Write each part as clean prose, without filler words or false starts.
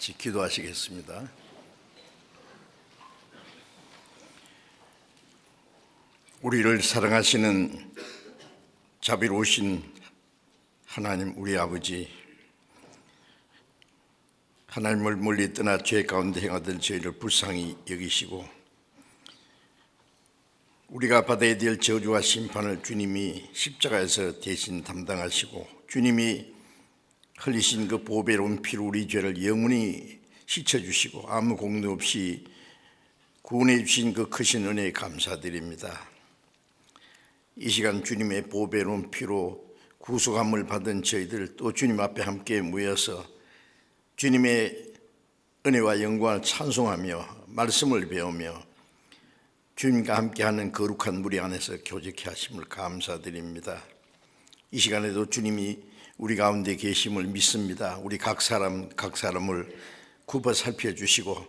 같이 기도하시겠습니다. 우리를 사랑하시는 자비로우신 하나님 우리 아버지, 하나님을 멀리 떠나 죄 가운데 행하던 저희를 불쌍히 여기시고 우리가 받아야 될 저주와 심판을 주님이 십자가에서 대신 담당하시고 주님이 흘리신 그 보배로운 피로 우리 죄를 영원히 씻어주시고 아무 공로 없이 구원해 주신 그 크신 은혜에 감사드립니다. 이 시간 주님의 보배로운 피로 구속함을 받은 저희들 또 주님 앞에 함께 모여서 주님의 은혜와 영광을 찬송하며 말씀을 배우며 주님과 함께하는 거룩한 무리 안에서 교제케 하심을 감사드립니다. 이 시간에도 주님이 우리 가운데 계심을 믿습니다. 우리 각 사람을 굽어 살펴주시고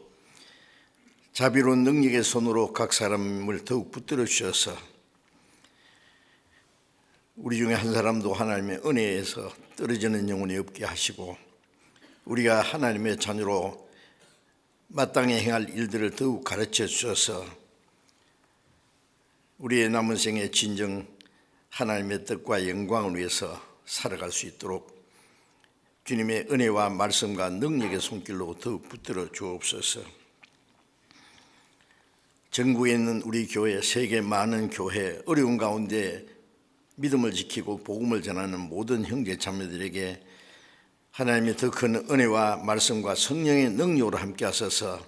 자비로운 능력의 손으로 각 사람을 더욱 붙들어 주셔서 우리 중에 한 사람도 하나님의 은혜에서 떨어지는 영혼이 없게 하시고 우리가 하나님의 자녀로 마땅히 행할 일들을 더욱 가르쳐 주셔서 우리의 남은 생에 진정 하나님의 뜻과 영광을 위해서 살아갈 수 있도록 주님의 은혜와 말씀과 능력의 손길로 더욱 붙들어 주옵소서. 전국에 있는 우리 교회, 세계 많은 교회, 어려운 가운데 믿음을 지키고 복음을 전하는 모든 형제 자매들에게 하나님의 더 큰 은혜와 말씀과 성령의 능력으로 함께 하셔서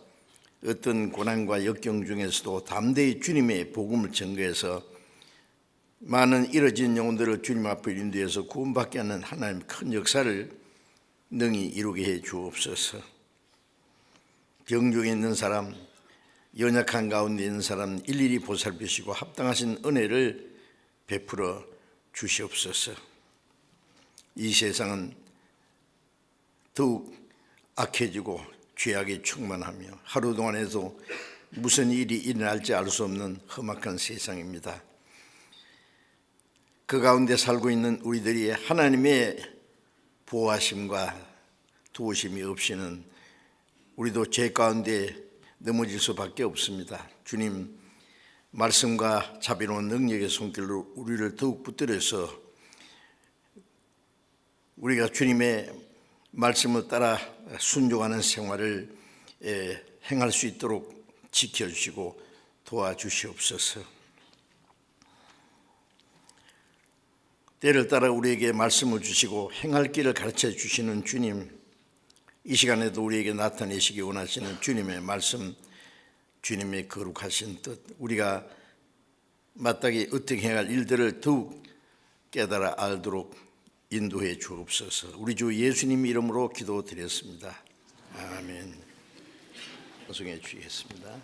어떤 고난과 역경 중에서도 담대히 주님의 복음을 전거해서 많은 잃어진 영혼들을 주님 앞에 인도해서 구원받게 하는 하나님의 큰 역사를 능히 이루게 해 주옵소서. 병중에 있는 사람, 연약한 가운데 있는 사람 일일이 보살피시고 합당하신 은혜를 베풀어 주시옵소서. 이 세상은 더욱 악해지고 죄악에 충만하며 하루 동안에도 무슨 일이 일어날지 알 수 없는 험악한 세상입니다. 그 가운데 살고 있는 우리들이 하나님의 보호하심과 도우심이 없이는 우리도 죄 가운데 넘어질 수밖에 없습니다. 주님 말씀과 자비로운 능력의 손길로 우리를 더욱 붙들어서 우리가 주님의 말씀을 따라 순종하는 생활을 행할 수 있도록 지켜주시고 도와주시옵소서. 때를 따라 우리에게 말씀을 주시고 행할 길을 가르쳐 주시는 주님, 이 시간에도 우리에게 나타내시기 원하시는 주님의 말씀, 주님의 거룩하신 뜻, 우리가 마땅히 어떻게 해야 할 일들을 더욱 깨달아 알도록 인도해 주옵소서. 우리 주 예수님 이름으로 기도드렸습니다. 아멘. 호송해 주시겠습니다.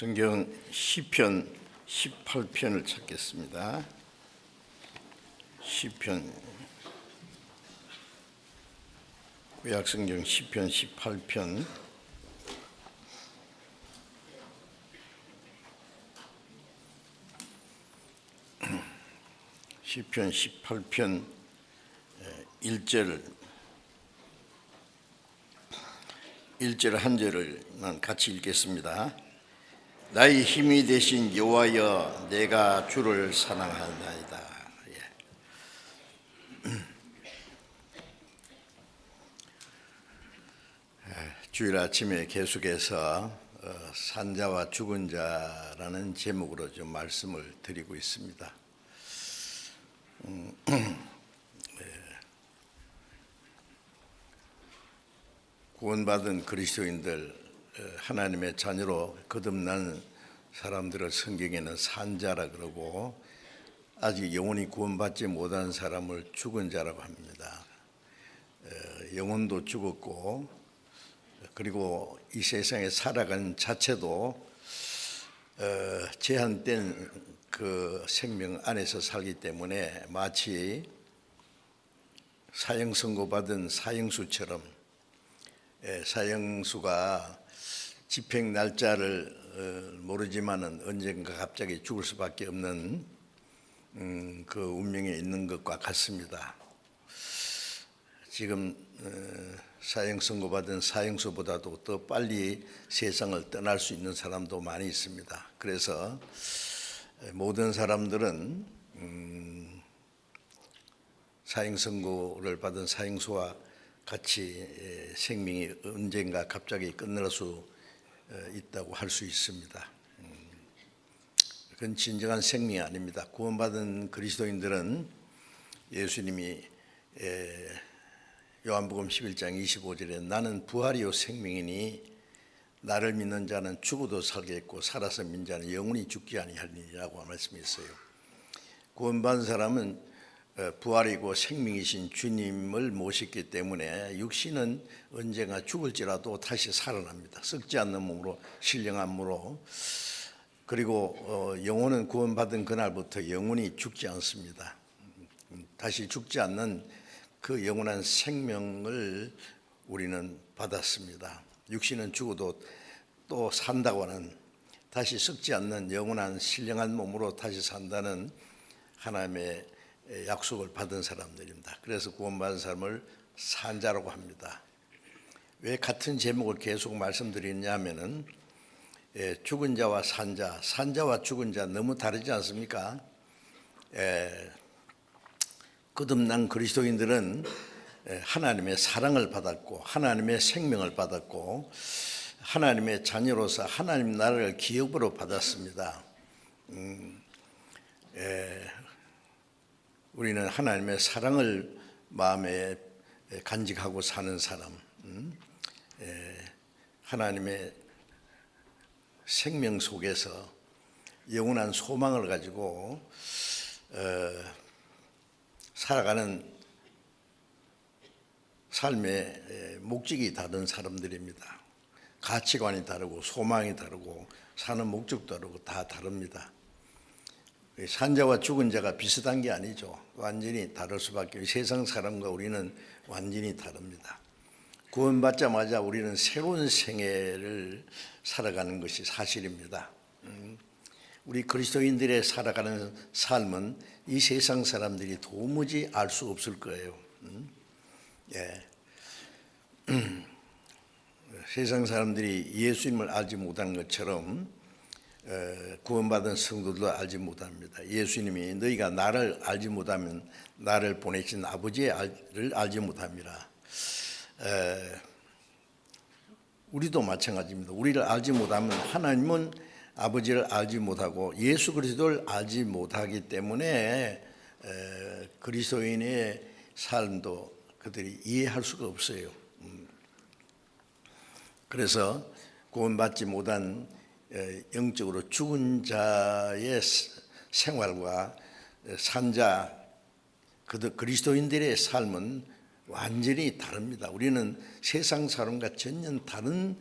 성경 시편 18편을 찾겠습니다. 시편 구약성경 시편 18편 시편 18편 1절 한 절을만 같이 읽겠습니다. 나의 힘이 되신 여호와여, 내가 주를 사랑하나이다. 주일 아침에 계속해서 산자와 죽은 자라는 제목으로 좀 말씀을 드리고 있습니다. 구원받은 그리스도인들, 하나님의 자녀로 거듭난 사람들을 성경에는 산자라 그러고, 아직 영원히 구원받지 못한 사람을 죽은 자라고 합니다. 영혼도 죽었고, 그리고 이 세상에 살아가는 자체도 제한된 그 생명 안에서 살기 때문에 마치 사형 선고받은 사형수처럼, 사형수가 집행 날짜를 모르지만은 언젠가 갑자기 죽을 수밖에 없는 그 운명에 있는 것과 같습니다. 지금 사형 선고받은 사형수보다도 더 빨리 세상을 떠날 수 있는 사람도 많이 있습니다. 그래서 모든 사람들은 사형 선고를 받은 사형수와 같이 생명이 언젠가 갑자기 끝날 수 있다고 할 수 있습니다. 그건 진정한 생명이 아닙니다. 구원받은 그리스도인들은 예수님이 요한복음 11장 25절에 나는 부활이요 생명이니 나를 믿는 자는 죽어도 살겠고 살아서 믿는 자는 영원히 죽지 아니하리라고 말씀했어요. 구원받은 사람은 부활이고 생명이신 주님을 모셨기 때문에 육신은 언젠가 죽을지라도 다시 살아납니다. 썩지 않는 몸으로, 신령한 몸으로. 그리고 영혼은 구원받은 그날부터 영원히 죽지 않습니다. 다시 죽지 않는 그 영원한 생명을 우리는 받았습니다. 육신은 죽어도 또 산다고 하는, 다시 썩지 않는 영원한 신령한 몸으로 다시 산다는 하나님의 약속을 받은 사람들입니다. 그래서 구원받은 사람을 산자라고 합니다. 왜 같은 제목을 계속 말씀드리냐 하면은 죽은 자와 산자, 산자와 죽은 자 너무 다르지 않습니까? 거듭난 그리스도인들은 하나님의 사랑을 받았고 하나님의 생명을 받았고 하나님의 자녀로서 하나님 나라를 기업으로 받았습니다. 우리는 하나님의 사랑을 마음에 간직하고 사는 사람, 하나님의 생명 속에서 영원한 소망을 가지고 살아가는 삶의 목적이 다른 사람들입니다. 가치관이 다르고 소망이 다르고 사는 목적도 다르고 다 다릅니다. 산자와 죽은 자가 비슷한 게 아니죠. 완전히 다를 수밖에. 세상 사람과 우리는 완전히 다릅니다. 구원받자마자 우리는 새로운 생애를 살아가는 것이 사실입니다. 우리 그리스도인들의 살아가는 삶은 이 세상 사람들이 도무지 알 수 없을 거예요. 세상 사람들이 예수님을 알지 못하는 것처럼 구원받은 성도들도 알지 못합니다. 예수님이 너희가 나를 알지 못하면 나를 보내신 아버지를 알지 못합니다. 우리도 마찬가지입니다. 우리를 알지 못하면 하나님은 아버지를 알지 못하고 예수 그리스도를 알지 못하기 때문에 그리스도인의 삶도 그들이 이해할 수가 없어요. 그래서 구원받지 못한 영적으로 죽은 자의 생활과 산자, 그리스도인들의 삶은 완전히 다릅니다. 우리는 세상 사람과 전혀 다른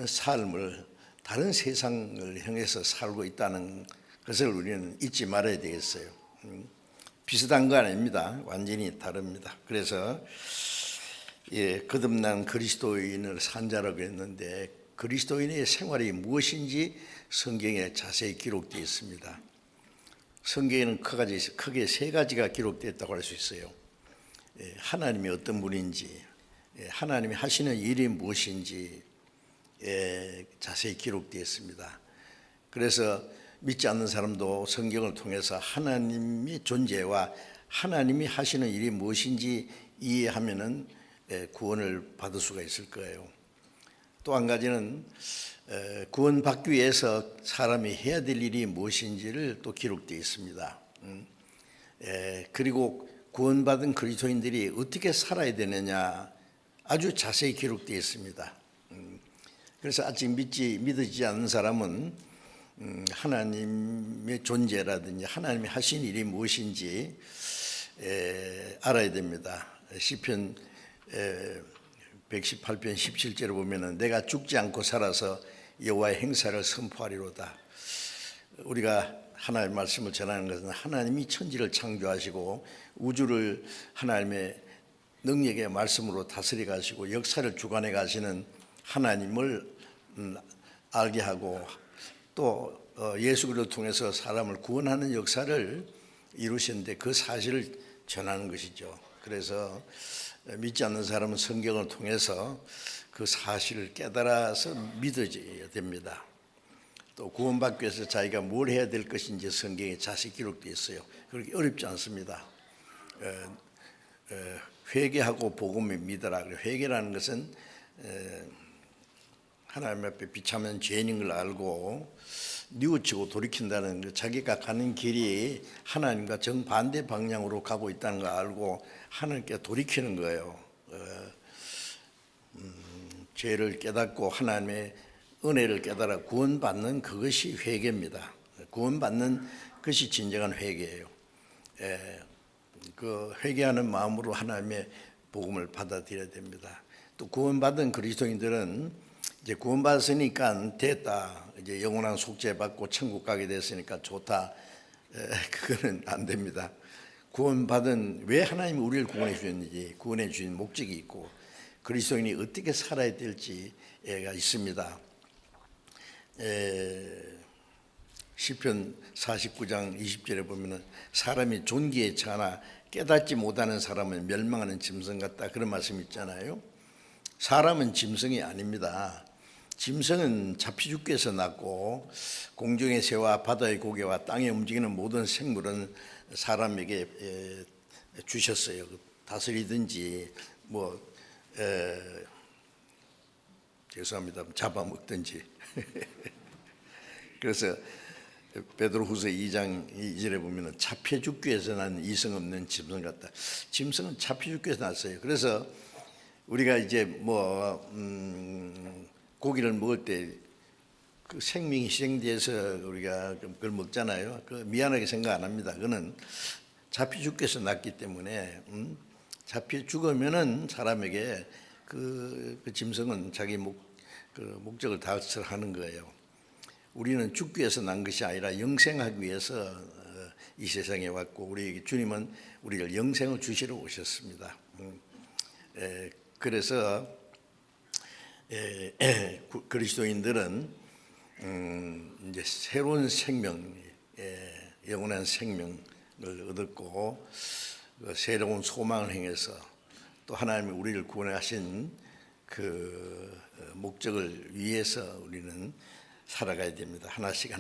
삶을, 다른 세상을 향해서 살고 있다는 것을 우리는 잊지 말아야 되겠어요. 비슷한 거 아닙니다. 완전히 다릅니다. 그래서 거듭난 그리스도인을 산자라고 했는데 그리스도인의 생활이 무엇인지 성경에 자세히 기록되어 있습니다. 성경에는 크게 세 가지가 기록됐다고 할 수 있어요. 하나님이 어떤 분인지, 하나님이 하시는 일이 무엇인지 자세히 기록되어 있습니다. 그래서 믿지 않는 사람도 성경을 통해서 하나님의 존재와 하나님이 하시는 일이 무엇인지 이해하면은 구원을 받을 수가 있을 거예요. 또 한 가지는 구원받기 위해서 사람이 해야 될 일이 무엇인지를 또 기록되어 있습니다. 그리고 구원받은 그리스도인들이 어떻게 살아야 되느냐 아주 자세히 기록되어 있습니다. 그래서 아직 믿어지지 않는 사람은 하나님의 존재라든지 하나님이 하신 일이 무엇인지 알아야 됩니다. 시편 118편 17절에 보면은 내가 죽지 않고 살아서 여호와의 행사를 선포하리로다. 우리가 하나님의 말씀을 전하는 것은 하나님이 천지를 창조하시고 우주를 하나님의 능력의 말씀으로 다스려 가시고 역사를 주관해 가시는 하나님을 알게 하고 또 예수 그리스도를 통해서 사람을 구원하는 역사를 이루셨는데 그 사실을 전하는 것이죠. 그래서 믿지 않는 사람은 성경을 통해서 그 사실을 깨달아서 믿어져야 됩니다. 또 구원받기 위해서 자기가 뭘 해야 될 것인지 성경에 자세히 기록되어 있어요. 그렇게 어렵지 않습니다. 회개하고 복음을 믿어라. 회개라는 것은 하나님 앞에 비참한 죄인인 걸 알고 뉘우치고 돌이킨다는 자기가 가는 길이 하나님과 정반대 방향으로 가고 있다는 걸 알고 하나님께 돌이키는 거예요. 죄를 깨닫고 하나님의 은혜를 깨달아 구원받는 그것이 회개입니다. 구원받는 것이 진정한 회개예요. 그 회개하는 마음으로 하나님의 복음을 받아들여야 됩니다. 또 구원받은 그리스도인들은 이제 구원받았으니까 됐다. 이제 영원한 속죄 받고 천국 가게 됐으니까 좋다. 그거는 안 됩니다. 구원받은 왜 하나님이 우리를 구원해 주셨는지 구원해 주신 목적이 있고 그리스도인이 어떻게 살아야 될지가 있습니다. 시편 49장 20절에 보면은 사람이 존귀에 처하나 깨닫지 못하는 사람은 멸망하는 짐승 같다 그런 말씀 있잖아요. 사람은 짐승이 아닙니다. 짐승은 잡히주께서 낳고 공중의 새와 바다의 고기와 땅에 움직이는 모든 생물은 사람에게 주셨어요. 다스리든지 죄송합니다. 잡아먹든지. 그래서 베드로후서 2장 2절에 보면은 잡혀죽기 위해서 난 이성 없는 짐승 같다. 짐승은 잡혀죽기 위해서 났어요. 그래서 우리가 이제 고기를 먹을 때 그 생명이 희생돼서 우리가 그걸 먹잖아요. 그 미안하게 생각 안 합니다. 그거는 잡혀 죽기 위해서 났기 때문에 잡혀 죽으면은 사람에게 그 짐승은 자기 목적을 달성하는 거예요. 우리는 죽기 위해서 난 것이 아니라 영생하기 위해서 이 세상에 왔고 우리 주님은 우리를 영생을 주시러 오셨습니다. 그래서 그리스도인들은 이제 새로운 생명, 영원한 생명을 얻었고 새로운 소망을 행해서 또 하나님이 우리를 구원하신 그 목적을 위해서 우리는 살아가야 됩니다. 하나씩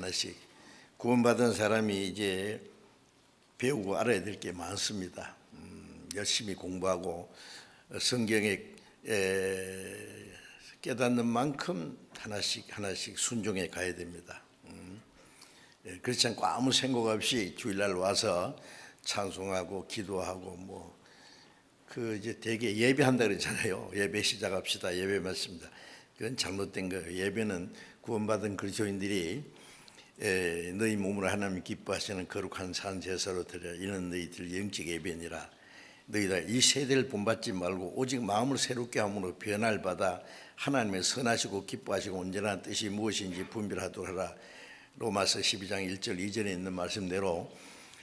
구원받은 사람이 이제 배우고 알아야 될 게 많습니다. 열심히 공부하고 성경에 깨닫는 만큼 하나씩 순종해 가야 됩니다. 그렇지 않고 아무 생각 없이 주일날 와서 찬송하고 기도하고 이제 되게 예배한다 그러잖아요. 예배 시작합시다. 예배 맞습니다. 그건 잘못된 거예요. 예배는 구원받은 그리스도인들이 너희 몸으로 하나님 기뻐하시는 거룩한 산 제사로 드려 이는 너희들 영적 예배니라. 너희가 이 세대를 본받지 말고 오직 마음을 새롭게 함으로 변화를 받아 하나님의 선하시고 기뻐하시고 온전한 뜻이 무엇인지 분별하도록 하라. 로마서 12장 1절 2절에 있는 말씀대로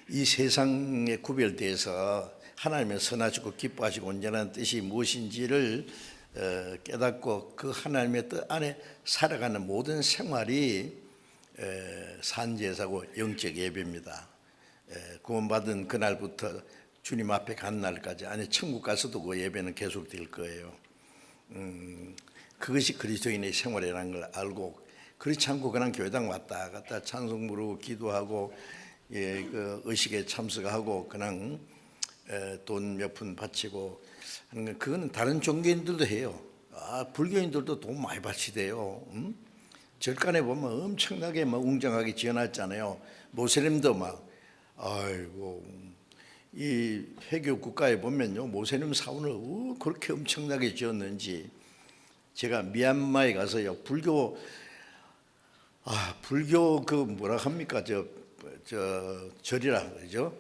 이 세상에 구별돼서 하나님의 선하시고 기뻐하시고 온전한 뜻이 무엇인지를 깨닫고 그 하나님의 뜻 안에 살아가는 모든 생활이 산제사고 영적 예배입니다. 구원받은 그날부터 주님 앞에 간 날까지, 아니 천국 가서도 그 예배는 계속될 거예요. 그것이 그리스도인의 생활이라는 걸 알고, 그렇지 않고 그냥 교회당 왔다 갔다 찬송 부르고 기도하고 그 의식에 참석하고 그냥 돈 몇 푼 바치고 하는 건, 그거는 다른 종교인들도 해요. 불교인들도 돈 많이 바치대요. 절간에 보면 엄청나게 막 웅장하게 지어놨잖아요. 모슬림도 막, 아이고, 이 회교 국가에 보면요, 모슬림 사원을 그렇게 엄청나게 지었는지. 제가 미얀마에 가서요, 불교 그 뭐라 합니까, 저 절이라 그러죠.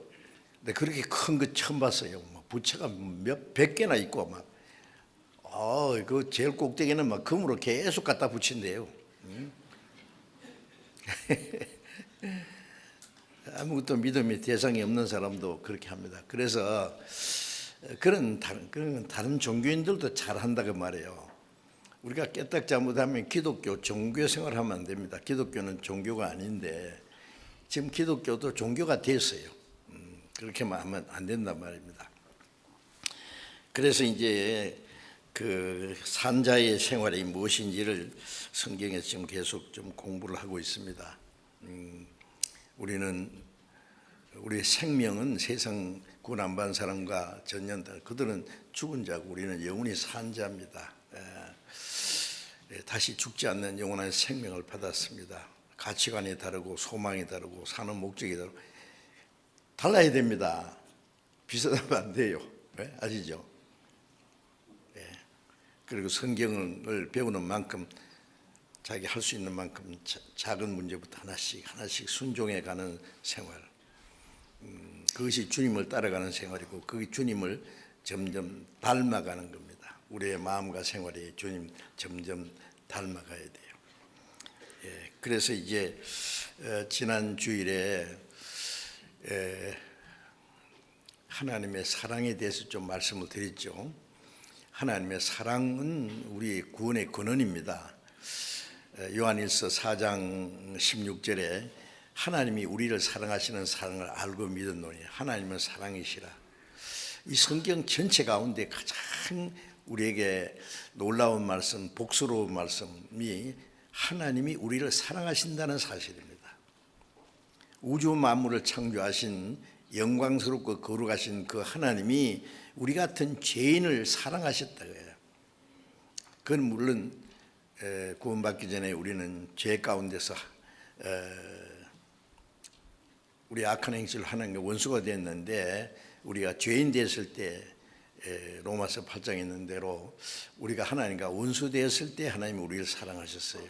근데 그렇게 큰 거 처음 봤어요. 막 부처가 몇 백 개나 있고 막, 그 제일 꼭대기는 막 금으로 계속 갖다 붙인대요. 아무것도 믿음의 대상이 없는 사람도 그렇게 합니다. 그래서 그런 다른 종교인들도 잘 한다고 말해요. 우리가 깨딱 잘못하면 기독교 종교 생활하면 안 됩니다. 기독교는 종교가 아닌데 지금 기독교도 종교가 됐어요. 그렇게만 하면 안 된단 말입니다. 그래서 이제 그 산자의 생활이 무엇인지를 성경에서 지금 계속 좀 공부를 하고 있습니다. 우리의 생명은 세상 구원 안 받은 사람과 전년다. 그들은 죽은 자고 우리는 영원히 산 자입니다. 다시 죽지 않는 영원한 생명을 받았습니다. 가치관이 다르고 소망이 다르고 사는 목적이 다르고 달라야 됩니다. 비슷하면 안 돼요. 아시죠? 그리고 성경을 배우는 만큼 자기 할 수 있는 만큼 작은 문제부터 하나씩 순종해 가는 생활, 그것이 주님을 따라가는 생활이고 그게 주님을 점점 닮아가는 겁니다. 우리의 마음과 생활이 주님 점점 닮아가야 돼요. 그래서 이제 지난 주일에 하나님의 사랑에 대해서 좀 말씀을 드렸죠. 하나님의 사랑은 우리 구원의 근원입니다. 요한일서 4장 16절에 하나님이 우리를 사랑하시는 사랑을 알고 믿었노니 하나님은 사랑이시라. 이 성경 전체 가운데 가장 우리에게 놀라운 말씀, 복스러운 말씀이 하나님이 우리를 사랑하신다는 사실입니다. 우주 만물을 창조하신 영광스럽고 거룩하신 그 하나님이 우리 같은 죄인을 사랑하셨다고 해요. 그건 물론 구원받기 전에 우리는 죄 가운데서 우리 악한 행실을 하는 원수가 됐는데, 우리가 죄인 됐을 때 로마서 8장에 있는 대로 우리가 하나님과 원수 되었을 때 하나님이 우리를 사랑하셨어요.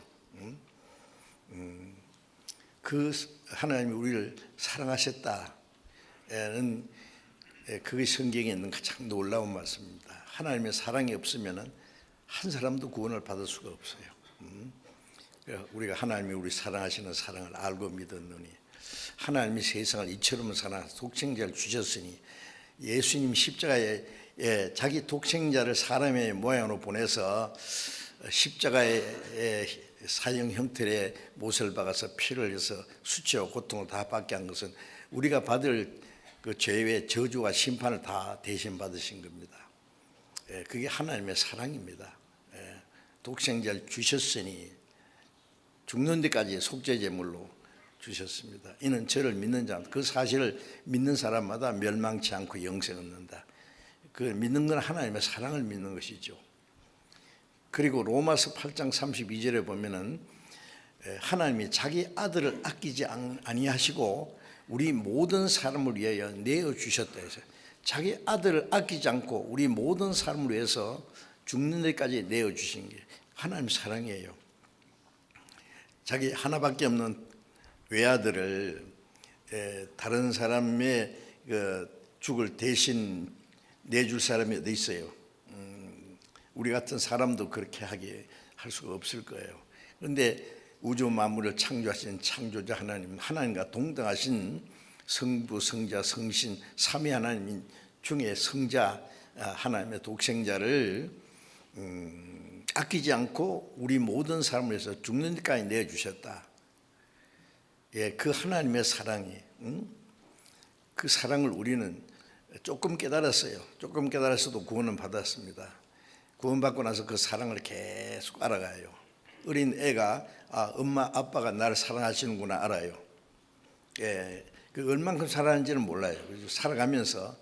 그 하나님이 우리를 사랑하셨다는 그게 성경에 있는 가장 놀라운 말씀입니다. 하나님의 사랑이 없으면 한 사람도 구원을 받을 수가 없어요. 우리가 하나님이 우리 사랑하시는 사랑을 알고 믿었느니, 하나님이 세상을 이처럼 사랑하사 독생자를 주셨으니, 예수님 십자가에 자기 독생자를 사람의 모양으로 보내서 십자가의 사형 형틀에 못을 박아서 피를 흘려서 수치와 고통을 다 받게 한 것은 우리가 받을 그 죄의 저주와 심판을 다 대신 받으신 겁니다. 그게 하나님의 사랑입니다. 독생자를 주셨으니 죽는 데까지 속죄 제물로 주셨습니다. 이는 저를 믿는 자, 그 사실을 믿는 사람마다 멸망치 않고 영생을 얻는다. 그 믿는 건 하나님의 사랑을 믿는 것이죠. 그리고 로마서 8장 32절에 보면은 하나님이 자기 아들을 아끼지 아니하시고 우리 모든 사람을 위하여 내어주셨다 해서, 자기 아들을 아끼지 않고 우리 모든 사람을 위해서 죽는 데까지 내어주신 게 하나님 사랑이에요. 자기 하나밖에 없는 외아들을 다른 사람의 그 죽을 대신 내줄 사람이 어디 있어요? 우리 같은 사람도 그렇게 하게 할 수가 없을 거예요. 그런데 우주 만물을 창조하신 창조자 하나님, 하나님과 동등하신 성부, 성자, 성신, 삼위 하나님 중에 성자, 하나님의 독생자를 아끼지 않고 우리 모든 사람을 위해서 죽는 데까지 내어주셨다. 예, 그 하나님의 사랑이, 그 사랑을 우리는 조금 깨달았어요. 조금 깨달았어도 구원은 받았습니다. 구원받고 나서 그 사랑을 계속 알아가요. 어린 애가 엄마 아빠가 나를 사랑하시는구나 알아요. 예, 그 얼만큼 사랑하는지는 몰라요. 그래서 살아가면서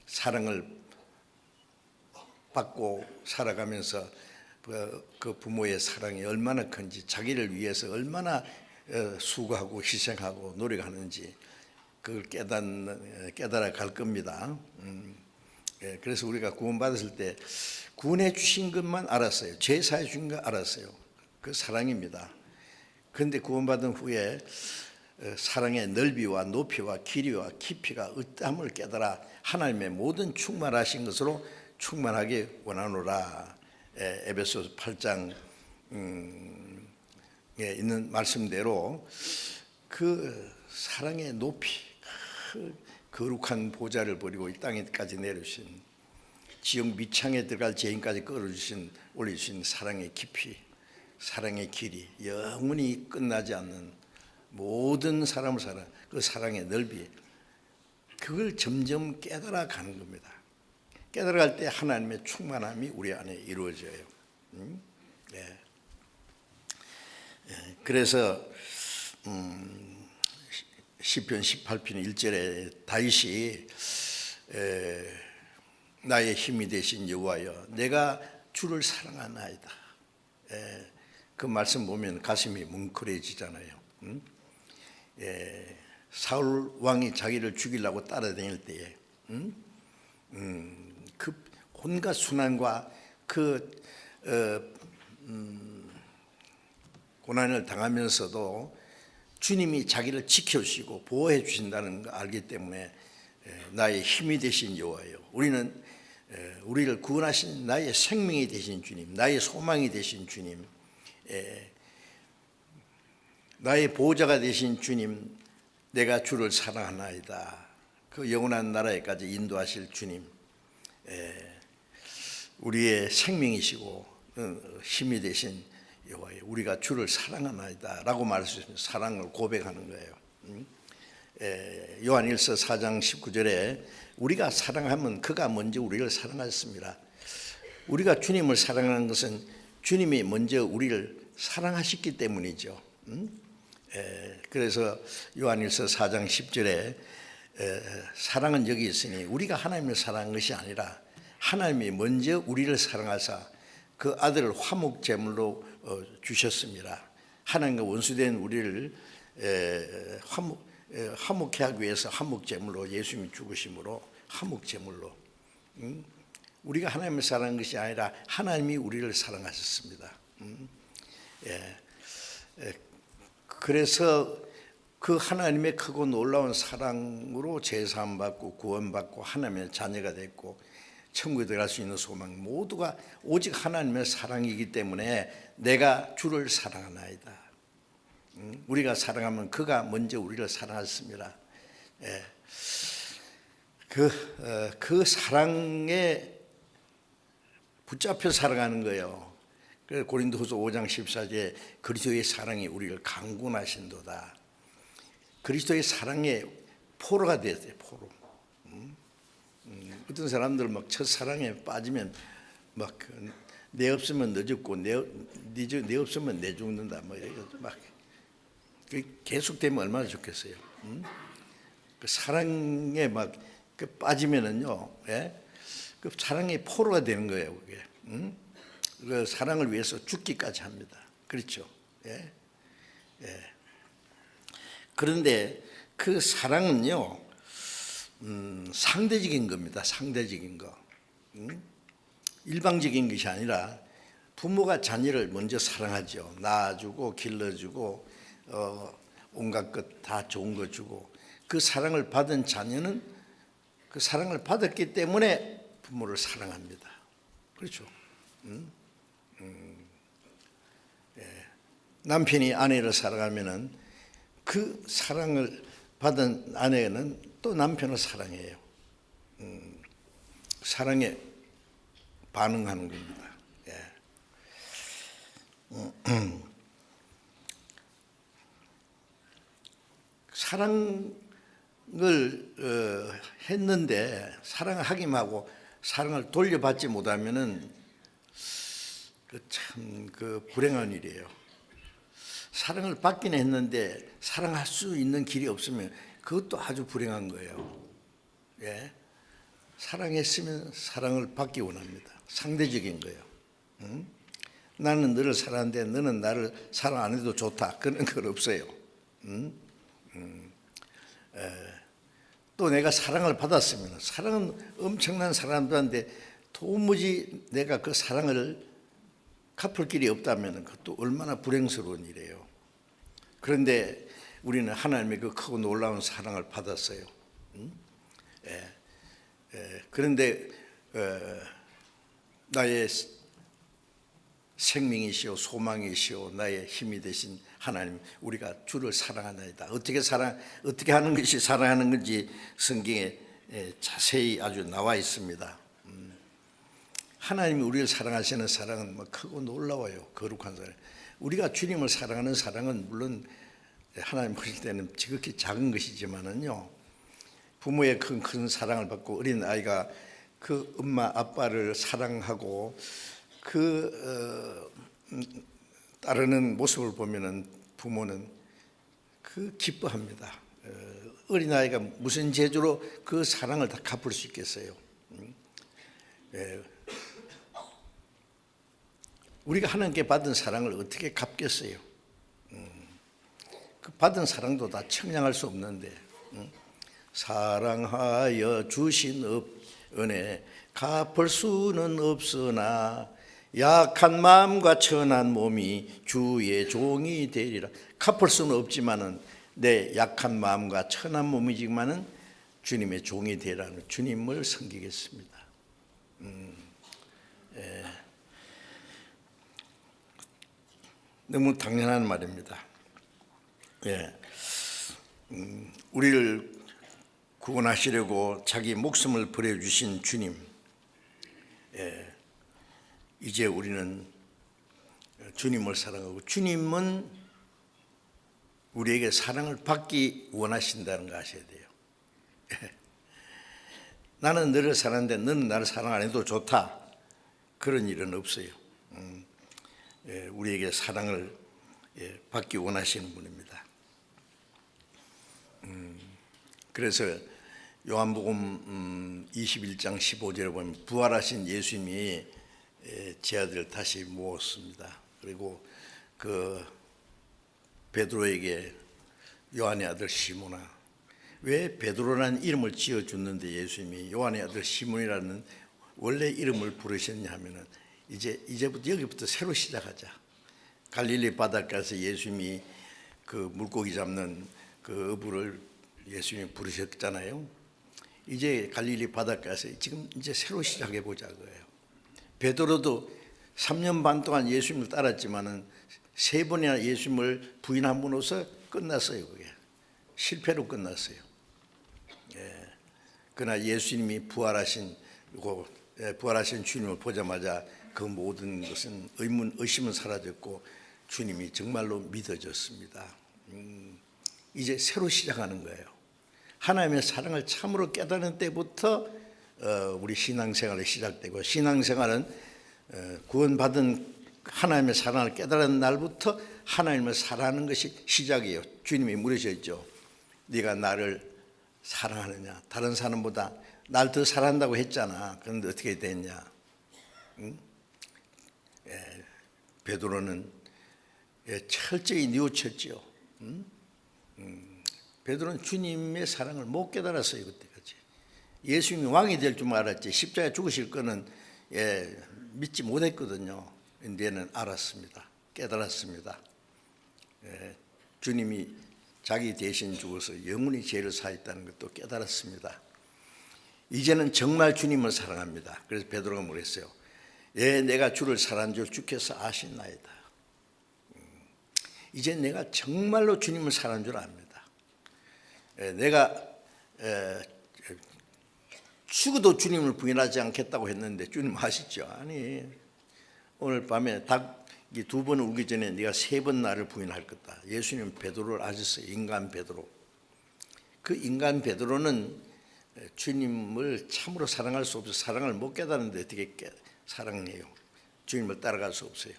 사랑을 받고 살아가면서 그 부모의 사랑이 얼마나 큰지, 자기를 위해서 얼마나 수고하고 희생하고 노력하는지 그걸 깨달아 갈 겁니다. 그래서 우리가 구원받았을 때 구원해 주신 것만 알았어요. 제사해 주신 거 알았어요. 그 사랑입니다. 그런데 구원받은 후에 사랑의 넓이와 높이와 길이와 깊이가 어떠함을 깨달아 하나님의 모든 충만하신 것으로 충만하게 원하노라. 에베소서 8장 있는 말씀대로 그 사랑의 높이, 그 거룩한 보좌를 버리고 이 땅에까지 내려주신, 지옥 밑창에 들어갈 죄인까지 끌어주신, 올려주신 사랑의 깊이, 사랑의 길이, 영원히 끝나지 않는 모든 사람을 사랑, 그 사랑의 넓이, 그걸 점점 깨달아 가는 겁니다. 깨달아갈 때 하나님의 충만함이 우리 안에 이루어져요. 네. 그래서 시편 18편 1절에 다윗이 나의 힘이 되신 여호와여 내가 주를 사랑하나이다. 그 말씀 보면 가슴이 뭉클해지잖아요. 사울 왕이 자기를 죽이려고 따라다닐 때에 그 온갖 순환과 그 고난을 당하면서도 주님이 자기를 지켜주시고 보호해 주신다는 걸 알기 때문에 나의 힘이 되신 여호와여, 우리는 우리를 구원하신 나의 생명이 되신 주님, 나의 소망이 되신 주님, 나의 보호자가 되신 주님, 내가 주를 사랑하나이다. 그 영원한 나라에까지 인도하실 주님, 우리의 생명이시고 힘이 되신 여호와여, 우리가 주를 사랑하나이다 라고 말했습니다. 사랑을 고백하는 거예요. 요한일서 4장 19절에 우리가 사랑하면 그가 먼저 우리를 사랑하셨습니다. 우리가 주님을 사랑하는 것은 주님이 먼저 우리를 사랑하셨기 때문이죠. 그래서 요한일서 4장 10절에 사랑은 여기 있으니 우리가 하나님을 사랑한 것이 아니라 하나님이 먼저 우리를 사랑하사 그 아들을 화목제물로 주셨습니다. 하나님과 원수된 우리를 화목케 하기 위해서 화목제물로 예수님이 죽으심으로 화목제물로, 우리가 하나님을 사랑한 것이 아니라 하나님이 우리를 사랑하셨습니다. 그래서 그 하나님의 크고 놀라운 사랑으로 제사함 받고 구원받고 하나님의 자녀가 됐고 천국에 들어갈 수 있는 소망, 모두가 오직 하나님의 사랑이기 때문에 내가 주를 사랑하나이다. 우리가 사랑하면 그가 먼저 우리를 사랑하셨습니다. 그 사랑에 붙잡혀 살아가는 거예요. 그래서 고린도후서 5장 14절에 그리스도의 사랑이 우리를 강군하신도다. 그리스도의 사랑의 포로가 되었어요. 포로. 어떤 사람들 막 첫사랑에 빠지면 막 내 없으면 너 죽고 내 없으면 내 죽는다 막 계속되면 얼마나 좋겠어요. 그 사랑에 막 빠지면은요, 그 사랑의 포로가 되는 거예요. 그게 그 사랑을 위해서 죽기까지 합니다. 그렇죠? 그런데 그 사랑은요, 상대적인 겁니다. 상대적인 거. 일방적인 것이 아니라 부모가 자녀를 먼저 사랑하죠. 낳아주고 길러주고 온갖 것 다 좋은 거 주고 그 사랑을 받은 자녀는 그 사랑을 받았기 때문에 부모를 사랑합니다. 그렇죠? 남편이 아내를 사랑하면은 그 사랑을 받은 아내는 또 남편을 사랑해요. 사랑에 반응하는 겁니다. 사랑을 했는데 사랑을 하기만 하고 사랑을 돌려받지 못하면은 참 불행한 일이에요. 사랑을 받긴 했는데 사랑할 수 있는 길이 없으면 그것도 아주 불행한 거예요. 예. 사랑했으면 사랑을 받기 원합니다. 상대적인 거예요. 나는 너를 사랑하는데 너는 나를 사랑 안 해도 좋다. 그런 건 없어요. 또 내가 사랑을 받았으면 사랑은 엄청난 사랑도 한데 도무지 내가 그 사랑을 갚을 길이 없다면 그것도 얼마나 불행스러운 일이에요. 그런데 우리는 하나님의 그 크고 놀라운 사랑을 받았어요. 그런데 나의 생명이시오 소망이시오 나의 힘이 되신 하나님, 우리가 주를 사랑하나이다. 어떻게 하는 것이 사랑하는 건지 성경에 자세히 아주 나와 있습니다. 하나님이 우리를 사랑하시는 사랑은 크고 놀라워요. 거룩한 사랑. 우리가 주님을 사랑하는 사랑은 물론 하나님 보실 때는 지극히 작은 것이지만은요, 부모의 큰 사랑을 받고 어린 아이가 그 엄마 아빠를 사랑하고 따르는 모습을 보면은 부모는 기뻐합니다. 어린 아이가 무슨 재주로 그 사랑을 다 갚을 수 있겠어요? 우리가 하나님께 받은 사랑을 어떻게 갚겠어요? 그 받은 사랑도 다 청량할 수 없는데, 사랑하여 주신 은혜 갚을 수는 없으나 약한 마음과 천한 몸이 주의 종이 되리라. 갚을 수는 없지만은 내 약한 마음과 천한 몸이지만은 주님의 종이 되라는 주님을 섬기겠습니다. 너무 당연한 말입니다. 우리를 구원하시려고 자기 목숨을 버려주신 주님, 이제 우리는 주님을 사랑하고 주님은 우리에게 사랑을 받기 원하신다는 거 아셔야 돼요. 나는 너를 사랑하는데 너는 나를 사랑 안 해도 좋다. 그런 일은 없어요. 우리에게 사랑을 받기 원하시는 분입니다. 그래서 요한복음 21장 15절에 보면 부활하신 예수님이 제 아들을 다시 모았습니다. 그리고 베드로에게 요한의 아들 시몬아, 왜 베드로라는 이름을 지어줬는데 예수님이 요한의 아들 시몬이라는 원래 이름을 부르셨냐 하면은 이제부터 여기부터 새로 시작하자. 갈릴리 바닷가에서 예수님이 그 물고기 잡는 그 어부를 예수님이 부르셨잖아요. 이제 갈릴리 바닷가에서 지금 이제 새로 시작해 보자 그거예요. 베드로도 3년 반 동안 예수님을 따랐지만은 3번이나 예수님을 부인함으로써 끝났어요. 그게 실패로 끝났어요. 그러나 예수님이 부활하신 주님을 보자마자 그 모든 것은 의심은 사라졌고 주님이 정말로 믿어졌습니다. 이제 새로 시작하는 거예요. 하나님의 사랑을 참으로 깨닫는 때부터 우리 신앙생활이 시작되고, 신앙생활은 구원받은 하나님의 사랑을 깨달은 날부터 하나님을 사랑하는 것이 시작이에요. 주님이 물으셨죠. 네가 나를 사랑하느냐? 다른 사람보다 날 더 사랑한다고 했잖아. 그런데 어떻게 됐냐? 베드로는 철저히 뉘우쳤죠. 베드로는 주님의 사랑을 못 깨달았어요. 그때까지 예수님이 왕이 될 줄 알았지 십자가에 죽으실 거는 믿지 못했거든요. 이제는 알았습니다. 깨달았습니다. 주님이 자기 대신 죽어서 영원히 죄를 사했다는 것도 깨달았습니다. 이제는 정말 주님을 사랑합니다. 그래서 베드로가 뭐랬어요? 예, 내가 주를 사랑한 줄 주께서 아시나이다. 이제 내가 정말로 주님을 사랑한 줄 압니다. 내가 죽어도 주님을 부인하지 않겠다고 했는데 주님 아시죠? 아니, 오늘 밤에 닭이 2번 울기 전에 네가 3번 나를 부인할 거다. 예수님 베드로를 아셨어요. 인간 베드로. 그 인간 베드로는 주님을 참으로 사랑할 수 없어서 사랑을 못 깨달는데 어떻게 사랑해요? 주님을 따라갈 수 없어요.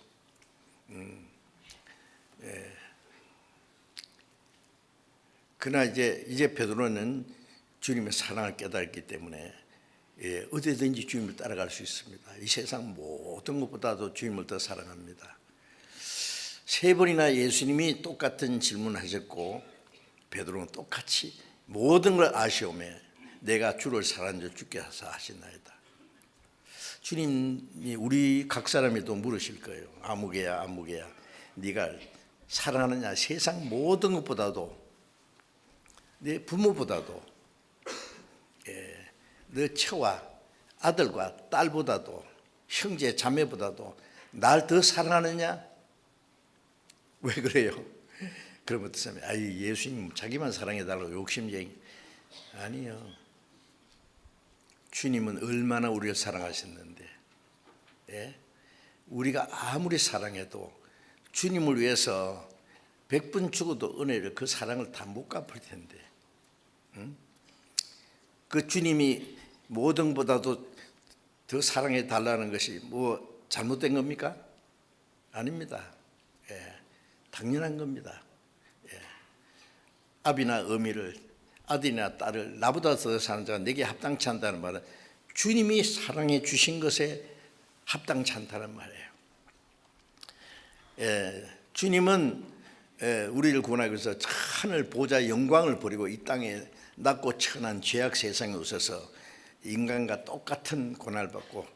그러나 이제 베드로는 주님의 사랑을 깨달았기 때문에 어디든지 주님을 따라갈 수 있습니다. 이 세상 모든 것보다도 주님을 더 사랑합니다. 3번이나 예수님이 똑같은 질문을 하셨고 베드로는 똑같이 모든 걸 아시오매 내가 주를 사랑한 줄 주께서 아시나이다. 주님이 우리 각 사람에도 물으실 거예요. 아무개야 아무개야 네가 사랑하느냐? 세상 모든 것보다도 내 부모보다도 너 처와 아들과 딸보다도 형제 자매보다도 날 더 사랑하느냐? 왜 그래요? 그럼 어떤 사람이 아이 예수님 자기만 사랑해달라고 욕심쟁이. 아니요. 주님은 얼마나 우리를 사랑하셨는데 우리가 아무리 사랑해도 주님을 위해서 100번 죽어도 은혜를 그 사랑을 다 못 갚을 텐데 그 주님이 모든 보다도 더 사랑해 달라는 것이 뭐 잘못된 겁니까? 아닙니다. 당연한 겁니다. 아비나 어미를 아들이나 딸을 나보다 더 사는 자가 내게 합당치 않다는 말은 주님이 사랑해 주신 것에 합당치 않다는 말이에요. 주님은 우리를 구원하기 위해서 하늘 보좌 영광을 버리고 이 땅에 낮고 천한 죄악 세상에 오셔서 인간과 똑같은 고난을 받고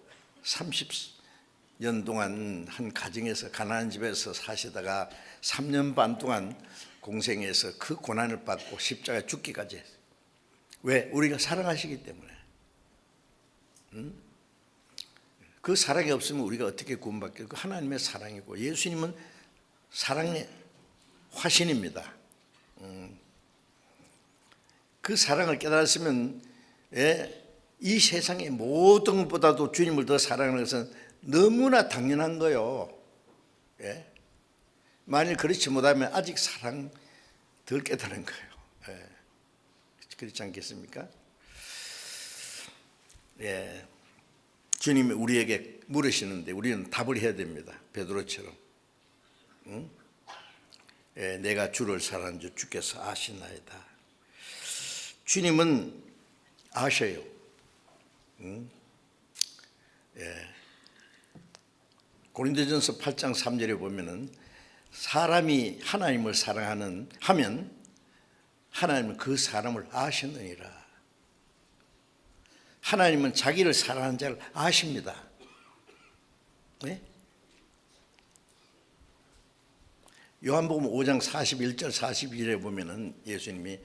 30년 동안 한 가정에서 가난한 집에서 사시다가 3년 반 동안 공생해서 그 고난을 받고 십자가에 죽기까지 했어요. 왜? 우리가 사랑하시기 때문에. 그 사랑이 없으면 우리가 어떻게 구원받겠어요? 그 하나님의 사랑이고 예수님은 사랑의 화신입니다. 그 사랑을 깨달았으면 이 세상의 모든 것보다도 주님을 더 사랑하는 것은 너무나 당연한 거예요. 만일 그렇지 못하면 아직 사랑 덜 깨달은 거예요. 그렇지 않겠습니까? 주님이 우리에게 물으시는데 우리는 답을 해야 됩니다. 베드로처럼. 내가 주를 사랑하는 줄 주께서 아시나이다. 주님은 아셔요. 고린도전서 8장 3절에 보면은 사람이 하나님을 사랑하면 하나님은 그 사람을 아셨느니라. 하나님은 자기를 사랑하는 자를 아십니다. 요한복음 5장 41절 42절에 보면은 예수님이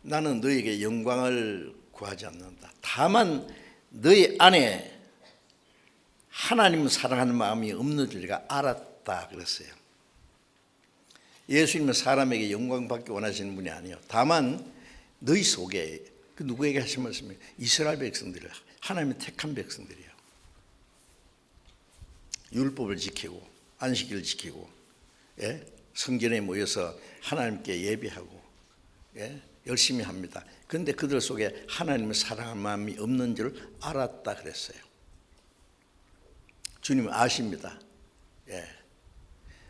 나는 너에게 영광을 구하지 않는다. 다만 너희 안에 하나님을 사랑하는 마음이 없는 줄 내가 알았다 그랬어요. 예수님은 사람에게 영광 받기 원하시는 분이 아니에요. 다만 너희 속에 그 누구에게 하신 말씀이에요? 이스라엘 백성들을 하나님의 택한 백성들이에요. 율법을 지키고 안식일을 지키고 성전에 모여서 하나님께 예배하고 열심히 합니다. 그런데 그들 속에 하나님을 사랑하는 마음이 없는 줄 알았다 그랬어요. 주님은 아십니다.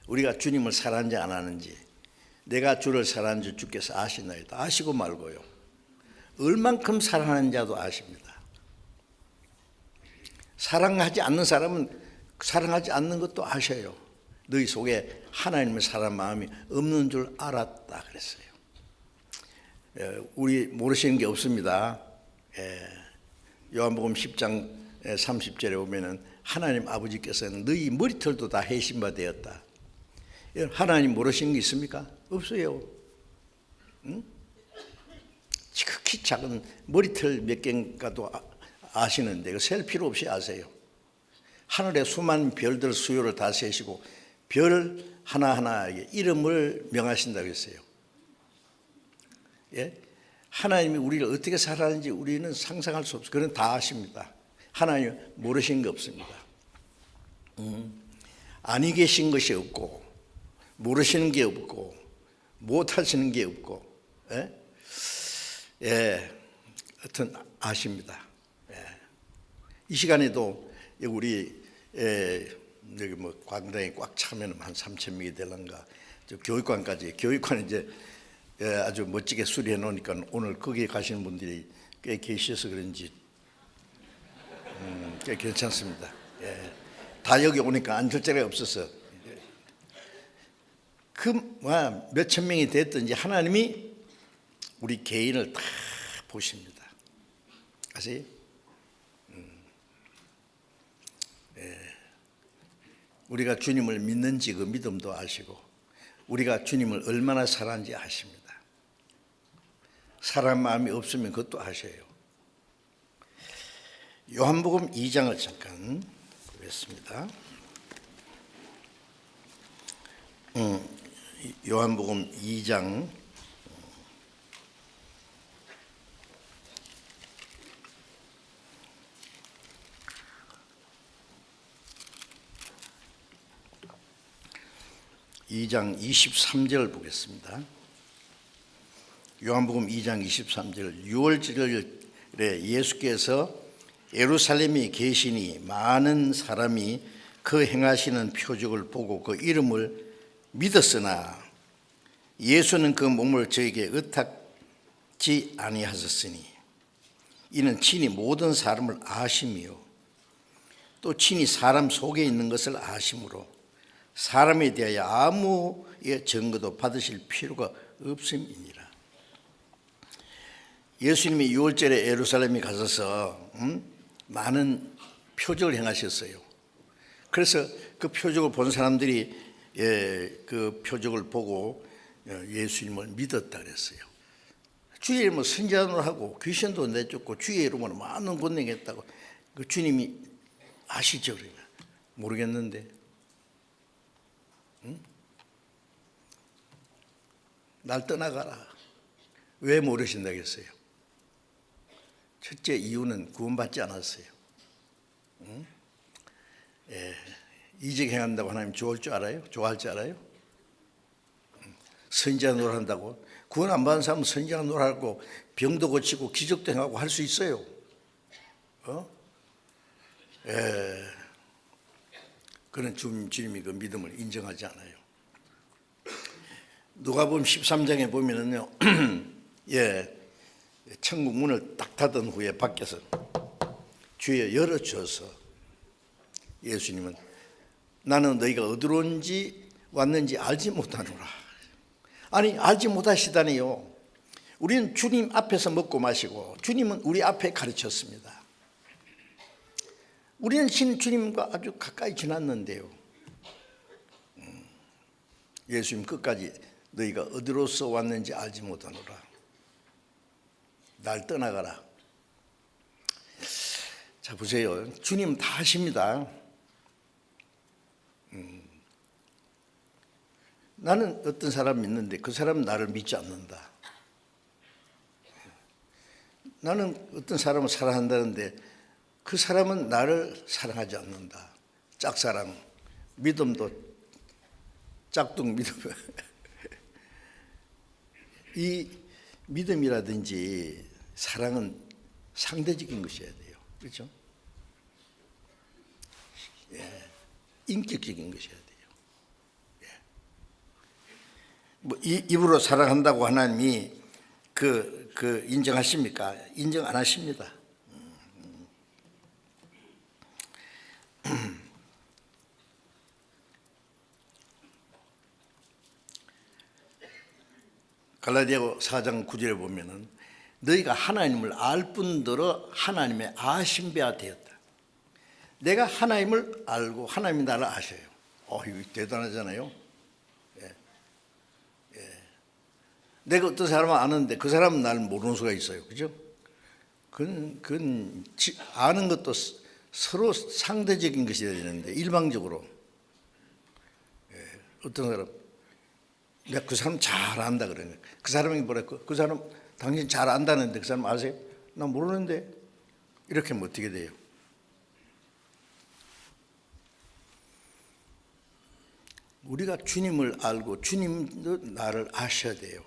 우리가 주님을 사랑하는지 안 하는지 내가 주를 사랑하는 줄 주께서 아시나이다. 아시고 말고요. 얼만큼 사랑하는 자도 아십니다. 사랑하지 않는 사람은 사랑하지 않는 것도 아셔요. 너희 속에 하나님을 사랑하는 마음이 없는 줄 알았다 그랬어요. 우리 모르시는 게 없습니다. 요한복음 10장 30절에 보면은 하나님 아버지께서는 너희 머리털도 다 해신 바 되었다. 하나님 모르시는 게 있습니까? 없어요. 지극히 작은 머리털 몇 개인가도 아시는데 그 셀 필요 없이 아세요. 하늘의 수많은 별들 수요를 다 세시고 별 하나하나에게 이름을 명하신다고 했어요. 예? 하나님이 우리를 어떻게 살아가는지 우리는 상상할 수 없어요. 그건 다 아십니다. 하나님 모르신 게 없습니다. 아니 계신 것이 없고 모르시는 게 없고 못하시는 게 없고, 예? 예, 하여튼 아십니다. 예. 이 시간에도 우리 여기 뭐 광장에 꽉 차면 한 3,000명이 되는가, 교육관까지 교육관 이제 아주 멋지게 수리해 놓으니까 오늘 거기에 가시는 분들이 꽤 계셔서 그런지 꽤 괜찮습니다. 예. 다 여기 오니까 앉을 자리가 없어서 그 몇천 명이 됐든지 하나님이 우리 개인을 다 보십니다. 아세요? 예. 우리가 주님을 믿는지 그 믿음도 아시고 우리가 주님을 얼마나 사랑하는지 아십니다. 사랑 마음이 없으면 그것도 아셔요. 요한복음 2장을 잠깐 보겠습니다. 요한복음 2장 23절 보겠습니다. 요한복음 2장 23절. 6월절에 예수께서 예루살렘에 계시니 많은 사람이 그 행하시는 표적을 보고 그 이름을 믿었으나 예수는 그 몸을 저에게 의탁지 아니하셨으니 이는 친히 모든 사람을 아심이요 또 친히 사람 속에 있는 것을 아심으로 사람에 대하여 아무의 증거도 받으실 필요가 없음이니라. 예수님이 6월절에 예루살렘에 가셔서 많은 표적을 행하셨어요. 그래서 그 표적을 본 사람들이 그 표적을 보고 예수님을 믿었다 그랬어요. 주의 이름으로 선지자로 하고 귀신도 내쫓고 주의 이름으로 많은 권능 했다고. 그 주님이 아시죠? 그러니까 모르겠는데 날 떠나가라. 왜 모르신다고 했어요? 첫째 이유는 구원받지 않았어요. 이적 행한다고 하나님 좋을 줄 알아요? 좋아할 줄 알아요? 선지자 노릇한다고? 구원 안 받은 사람은 선지자 노릇하고 병도 고치고 기적도 행하고 할 수 있어요. 그런 주님이 그 믿음을 인정하지 않아요. 누가복음 13장에 보면은요, 천국 문을 딱 닫은 후에 밖에서 주여 열어줘서 예수님은 나는 너희가 어디로 왔는지 알지 못하노라. 아니 알지 못하시다니요. 우리는 주님 앞에서 먹고 마시고 주님은 우리 앞에 가르쳤습니다. 우리는 주님과 아주 가까이 지났는데요. 예수님 끝까지 너희가 어디로서 왔는지 알지 못하노라. 날 떠나가라. 자 보세요. 주님 다 아십니다. 나는 어떤 사람 믿는데 그 사람은 나를 믿지 않는다. 나는 어떤 사람을 사랑한다는데 그 사람은 나를 사랑하지 않는다. 짝사랑, 믿음도 짝퉁 믿음. 이 믿음이라든지 사랑은 상대적인 것이어야 돼요. 그렇죠? 인격적인 것이어야 돼요. 뭐 입으로 사랑한다고 하나님이 그 인정하십니까? 인정 안 하십니다. 갈라디아 4장 9절에 보면은 너희가 하나님을 알 뿐더러 하나님의 아심배가 되었다. 내가 하나님을 알고 하나님이 나를 아셔요. 이거 대단하잖아요. 내가 어떤 사람을 아는데 그 사람은 나를 모르는 수가 있어요. 그죠? 아는 것도 서로 상대적인 것이 되는데 일방적으로. 어떤 사람 내가 그 사람 잘 안다 그러는 그 사람이 뭐랄까 그 사람 당신 잘 안다는데 그 사람 아세요? 나 모르는데 이렇게 하면 어떻게 돼요? 우리가 주님을 알고 주님도 나를 아셔야 돼요.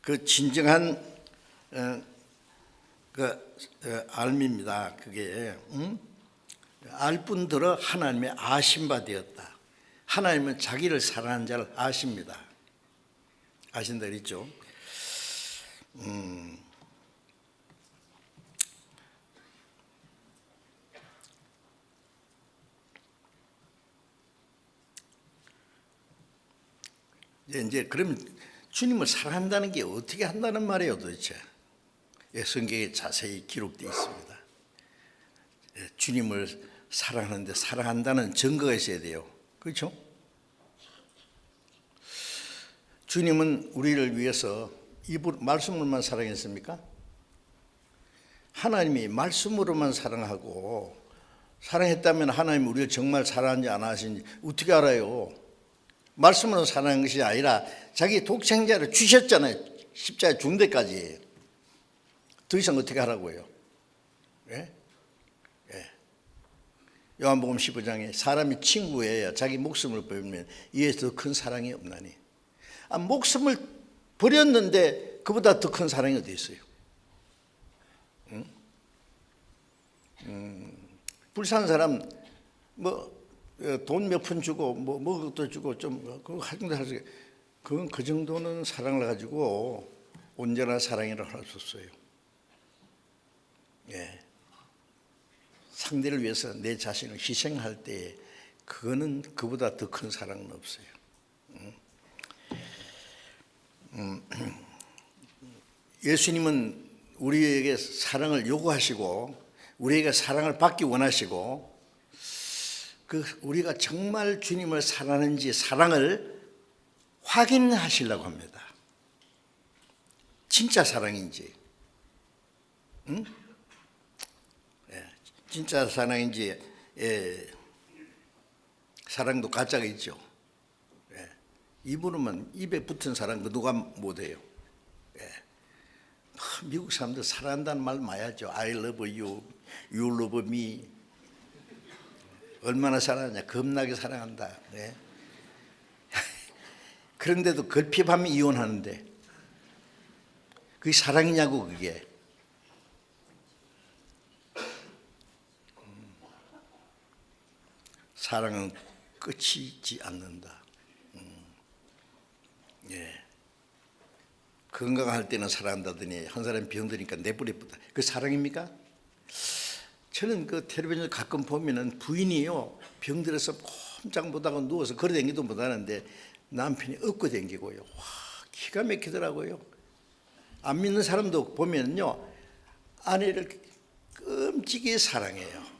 그 진정한 알미입니다. 그게 알 뿐더러 하나님의 아신 바 되었다. 하나님은 자기를 사랑하는 자를 아십니다. 아신다 그랬죠. 이제 그러면 주님을 사랑한다는 게 어떻게 한다는 말이에요 도대체? 성경에 자세히 기록되어 있습니다. 주님을 사랑하는데 사랑한다는 증거가 있어야 돼요. 그렇죠? 주님은 우리를 위해서 말씀으로만 사랑했습니까? 하나님이 말씀으로만 사랑하고 사랑했다면 하나님이 우리를 정말 사랑하는지 안 하시는지 어떻게 알아요? 말씀으로 사랑한 것이 아니라 자기 독생자를 주셨잖아요. 십자가에 죽는 데까지. 더 이상 어떻게 하라고요? 예? 요한복음 15장에 사람이 친구예요. 자기 목숨을 버리면 이에서 더 큰 사랑이 없나니. 목숨을 버렸는데 그보다 더 큰 사랑이 어디 있어요? 불쌍한 사람 돈 몇 푼 주고 그것도 주고 좀 그거 하는데 하지. 그건 그 정도는 사랑을 가지고 온전한 사랑이라고 할 수 없어요. 상대를 위해서 내 자신을 희생할 때 그거는 그보다 더 큰 사랑은 없어요. 예수님은 우리에게 사랑을 요구하시고 우리에게 사랑을 받기 원하시고 우리가 정말 주님을 사랑하는지 사랑을 확인하시려고 합니다. 진짜 사랑인지 진짜 사랑인지 사랑도 가짜가 있죠. 입으로만 입에 붙은 사랑 그 누가 못해요. 미국 사람들 사랑한다는 말 많이 하죠. I love you, you love me. 얼마나 사랑하냐. 겁나게 사랑한다. 그런데도 결핍하면 이혼하는데 그게 사랑이냐고 그게. 사랑은 끝이 있지 않는다. 건강할 때는 사랑한다더니 한 사람이 병드니까 내버려두다. 그 사랑입니까? 저는 그 텔레비전을 가끔 보면은 부인이요 병들어서 꼼짝 못하고 누워서 걸어다니기도 못하는데 남편이 업고 다니고요. 와 기가 막히더라고요. 안 믿는 사람도 보면요 아내를 끔찍이 사랑해요.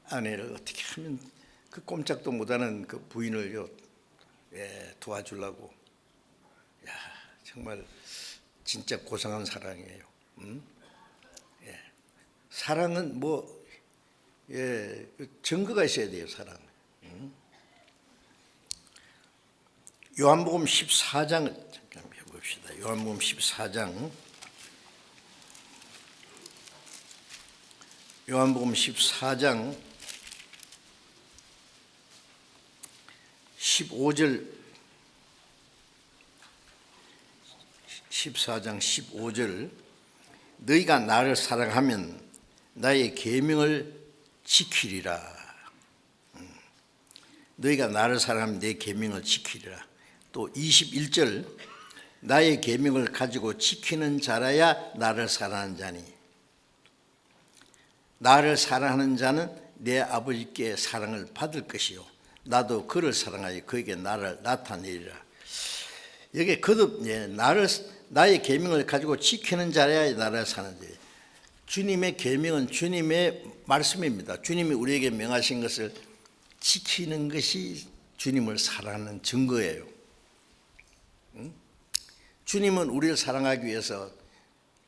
아내를 어떻게 하면 그 꼼짝도 못하는 그 부인을요 도와주려고. 정말 진짜 고상한 사랑이에요. 사랑은 증거가 있어야 돼요. 사랑. 요한복음 14장 잠깐 해봅시다. 요한복음 14장 요한복음 14장 15절 14장 15절 너희가 나를 사랑하면 나의 계명을 지키리라. 너희가 나를 사랑하면 내 계명을 지키리라. 또 21절 나의 계명을 가지고 지키는 자라야 나를 사랑하는 자니 나를 사랑하는 자는 내 아버지께 사랑을 받을 것이요 나도 그를 사랑하여 그에게 나를 나타내리라. 여기 거듭 나의 계명을 가지고 지키는 자라야 나를 사랑하는 자. 주님의 계명은 주님의 말씀입니다. 주님이 우리에게 명하신 것을 지키는 것이 주님을 사랑하는 증거예요. 주님은 우리를 사랑하기 위해서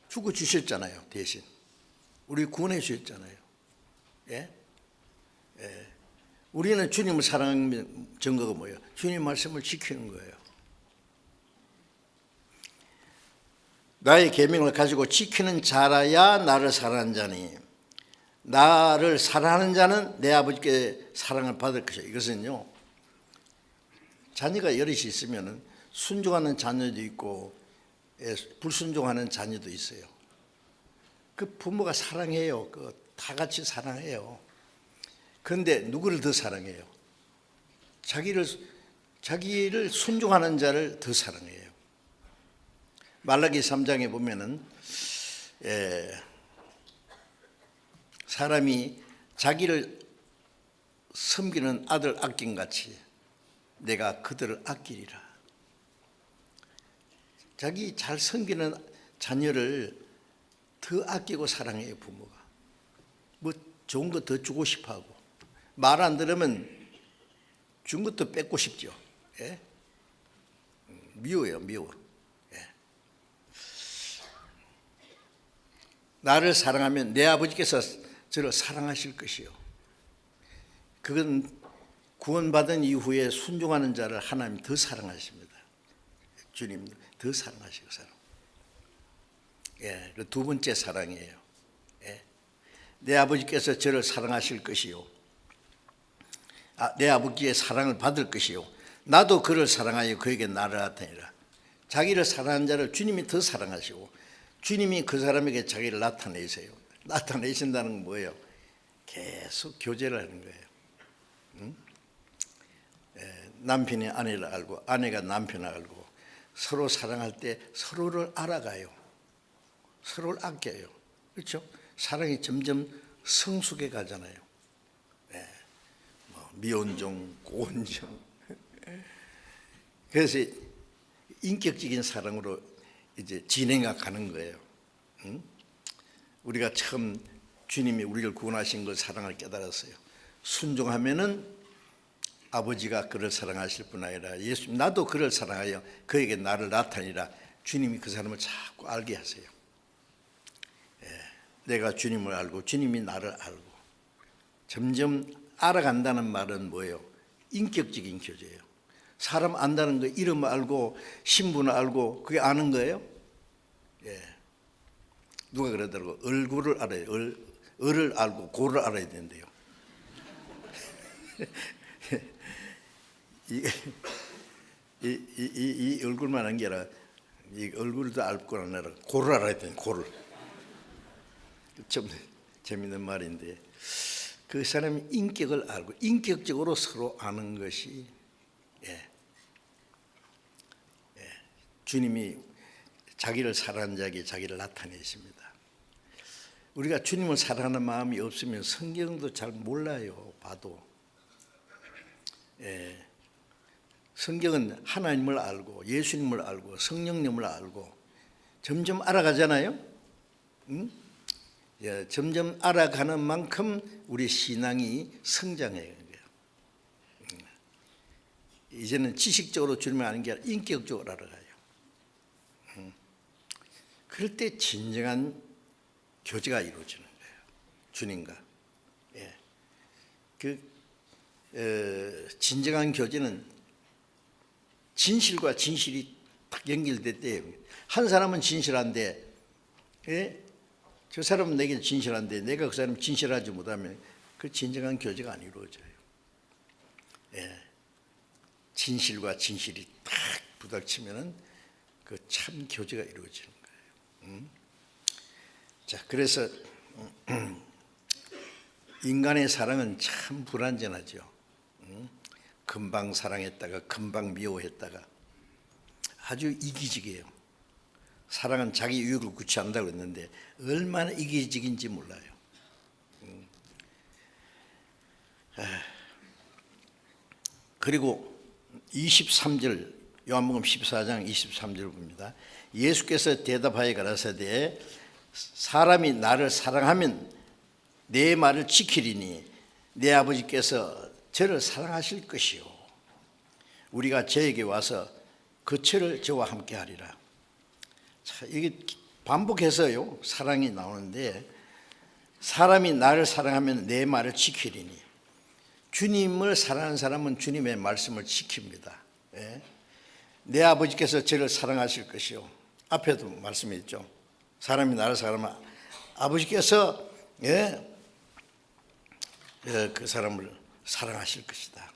죽어주셨잖아요. 대신 우리 구원해 주셨잖아요. 예? 우리는 주님을 사랑하는 증거가 뭐예요? 주님 말씀을 지키는 거예요. 나의 계명을 가지고 지키는 자라야 나를 사랑하는 자니 나를 사랑하는 자는 내 아버지께 사랑을 받을 것이요. 이것은요, 자녀가 여럿이 있으면 순종하는 자녀도 있고 불순종하는 자녀도 있어요. 그 부모가 사랑해요. 다 같이 사랑해요. 그런데 누구를 더 사랑해요? 자기를 순종하는 자를 더 사랑해요. 말라기 3장에 보면은 사람이 자기를 섬기는 아들 아낀 같이 내가 그들을 아끼리라. 자기 잘 섬기는 자녀를 더 아끼고 사랑해요. 부모가 뭐 좋은 거 더 주고 싶어하고 말 안 들으면 준 것도 뺏고 싶죠. 예? 미워요. 미워. 예. 나를 사랑하면 내 아버지께서 저를 사랑하실 것이요. 그건 구원받은 이후에 순종하는 자를 하나님 더 사랑하십니다. 주님 더 사랑하시고 사랑. 예, 그 두 번째 사랑이에요. 예. 내 아버지께서 저를 사랑하실 것이요. 내 아버지의 사랑을 받을 것이요. 나도 그를 사랑하여 그에게 나를 나타내라. 자기를 사랑하는 자를 주님이 더 사랑하시고 주님이 그 사람에게 자기를 나타내세요. 나타내신다는 건 뭐예요? 계속 교제를 하는 거예요. 남편이 아내를 알고 아내가 남편을 알고 서로 사랑할 때 서로를 알아가요. 서로를 아껴요. 그렇죠? 사랑이 점점 성숙해 가잖아요. 미온종, 고온종. 그래서 인격적인 사랑으로 이제 진행해 가는 거예요. 우리가 처음 주님이 우리를 구원하신 걸 사랑을 깨달았어요. 순종하면은 아버지가 그를 사랑하실 뿐 아니라 예수님 나도 그를 사랑하여 그에게 나를 나타내라. 주님이 그 사람을 자꾸 알게 하세요. 내가 주님을 알고 주님이 나를 알고 점점 알아간다는 말은 뭐예요? 인격적인 교제예요. 사람 안다는 거 이름 알고 신분을 알고 그게 아는 거예요? 예. 누가 그러더라고. 얼굴을 알아요. 얼을 알고 고를 알아야 된대요. 이 얼굴만 한 게 아니라 이 얼굴도 알고 아니라 고를 알아야 되는 고를. 좀 재밌는 말인데 그 사람이 인격을 알고 인격적으로 서로 아는 것이 주님이 자기를 사랑하는 자에게 자기를 나타내십니다. 우리가 주님을 사랑하는 마음이 없으면 성경도 잘 몰라요. 봐도 성경은 하나님을 알고 예수님을 알고 성령님을 알고 점점 알아가잖아요. 점점 알아가는 만큼 우리 신앙이 성장해요. 이제는 지식적으로 주님을 아는 게 아니라 인격적으로 알아가요. 그럴 때 진정한 교제가 이루어지는 거예요. 주님과. 진정한 교제는 진실과 진실이 딱 연결될 때예요. 한 사람은 진실한데 저 사람은 내게 진실한데 내가 그 사람 진실하지 못하면 그 진정한 교제가 안 이루어져요. 진실과 진실이 딱 부닥치면은 그 참 교제가 이루어지는 거예요. 자, 그래서 인간의 사랑은 참 불완전하죠. 금방 사랑했다가 금방 미워했다가 아주 이기적이에요. 사랑은 자기 유익을 구취한다고 했는데 얼마나 이기적인지 몰라요. 그리고 23절 요한복음 14장 23절 봅니다. 예수께서 대답하여 가라사대 사람이 나를 사랑하면 내 말을 지키리니 내 아버지께서 저를 사랑하실 것이요 우리가 저에게 와서 그처를 저와 함께 하리라. 자, 이게 반복해서요 사랑이 나오는데, 사람이 나를 사랑하면 내 말을 지키리니, 주님을 사랑하는 사람은 주님의 말씀을 지킵니다. 예? 내 아버지께서 저를 사랑하실 것이요, 앞에도 말씀했죠. 사람이 나를 사랑하면 아버지께서 그 사람을 사랑하실 것이다.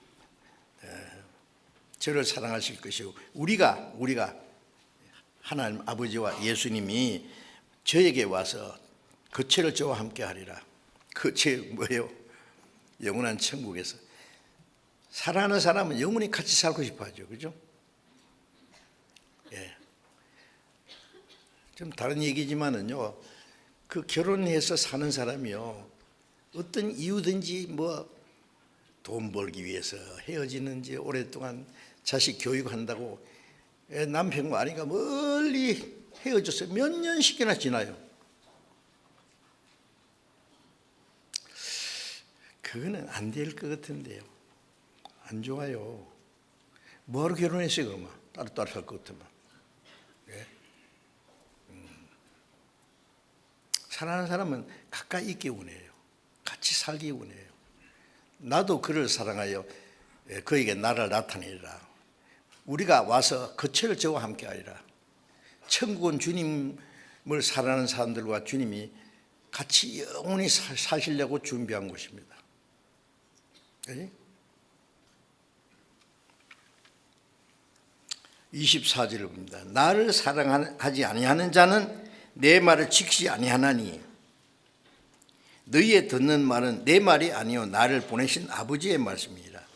저를 사랑하실 것이요 우리가 하나님 아버지와 예수님이 저에게 와서 그처를 저와 함께 하리라. 그처 뭐예요? 영원한 천국에서 사랑하는 사람은 영원히 같이 살고 싶어 하죠. 그죠? 예. 좀 다른 얘기지만은요, 그 결혼해서 사는 사람이요, 어떤 이유든지 뭐 돈 벌기 위해서 헤어지는지, 오랫동안 자식 교육한다고 남편과 아내가 멀리 헤어져서 몇 년씩이나 지나요. 그거는 안 될 것 같은데요. 안 좋아요. 뭐하러 결혼했어요 그러면? 따로따로 살 것 같으면. 예? 사랑하는 사람은 가까이 있기 원해요. 같이 살기 원해요. 나도 그를 사랑하여 그에게 나를 나타내리라. 우리가 와서 그처를 저와 함께 하리라. 천국은 주님을 사랑하는 사람들과 주님이 같이 영원히 사시려고 준비한 곳입니다. 24절을 봅니다. 나를 사랑하지 아니하는 자는 내 말을 지키지 아니하나니, 너희의 듣는 말은 내 말이 아니요 나를 보내신 아버지의 말씀이니라.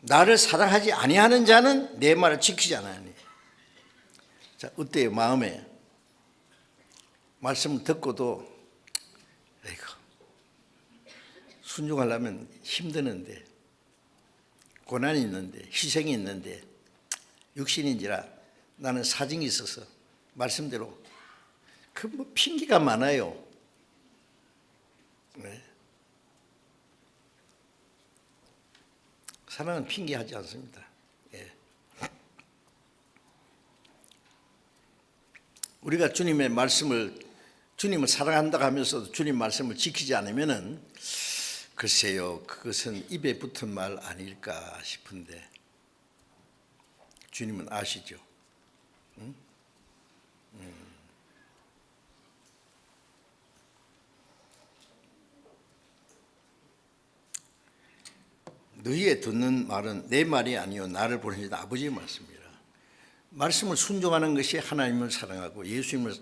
나를 사랑하지 아니하는 자는 내 말을 지키지 않으니. 자, 어때요? 마음에 말씀을 듣고도 에이구, 순종하려면 힘드는데, 고난이 있는데, 희생이 있는데, 육신인지라 나는 사정이 있어서 말씀대로 그 뭐 핑계가 많아요. 네. 사랑은 핑계하지 않습니다. 예. 우리가 주님의 말씀을, 주님을 사랑한다고 하면서도 주님 말씀을 지키지 않으면은 글쎄요, 그것은 입에 붙은 말 아닐까 싶은데, 주님은 아시죠? 응? 너희의 듣는 말은 내 말이 아니요 나를 보내신 아버지의 말씀이라. 말씀을 순종하는 것이 하나님을 사랑하고 예수님을,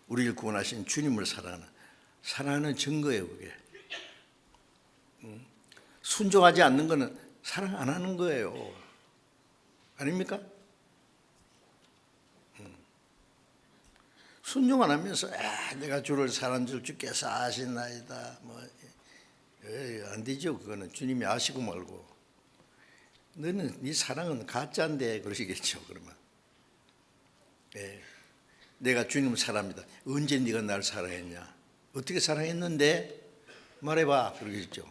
우리를 구원하신 주님을 사랑하는 증거예요. 그게 순종하지 않는 것은 사랑 안 하는 거예요. 아닙니까? 순종 안 하면서 내가 주를 사랑한 줄 주께서 아시나이다, 안 되죠. 그거는 주님이 아시고 말고, 너는 네 사랑은 가짜인데 그러시겠죠. 그러면 내가 주님을 사랑합니다. 언제 네가 나를 사랑했냐? 어떻게 사랑했는데? 말해봐. 그러겠죠.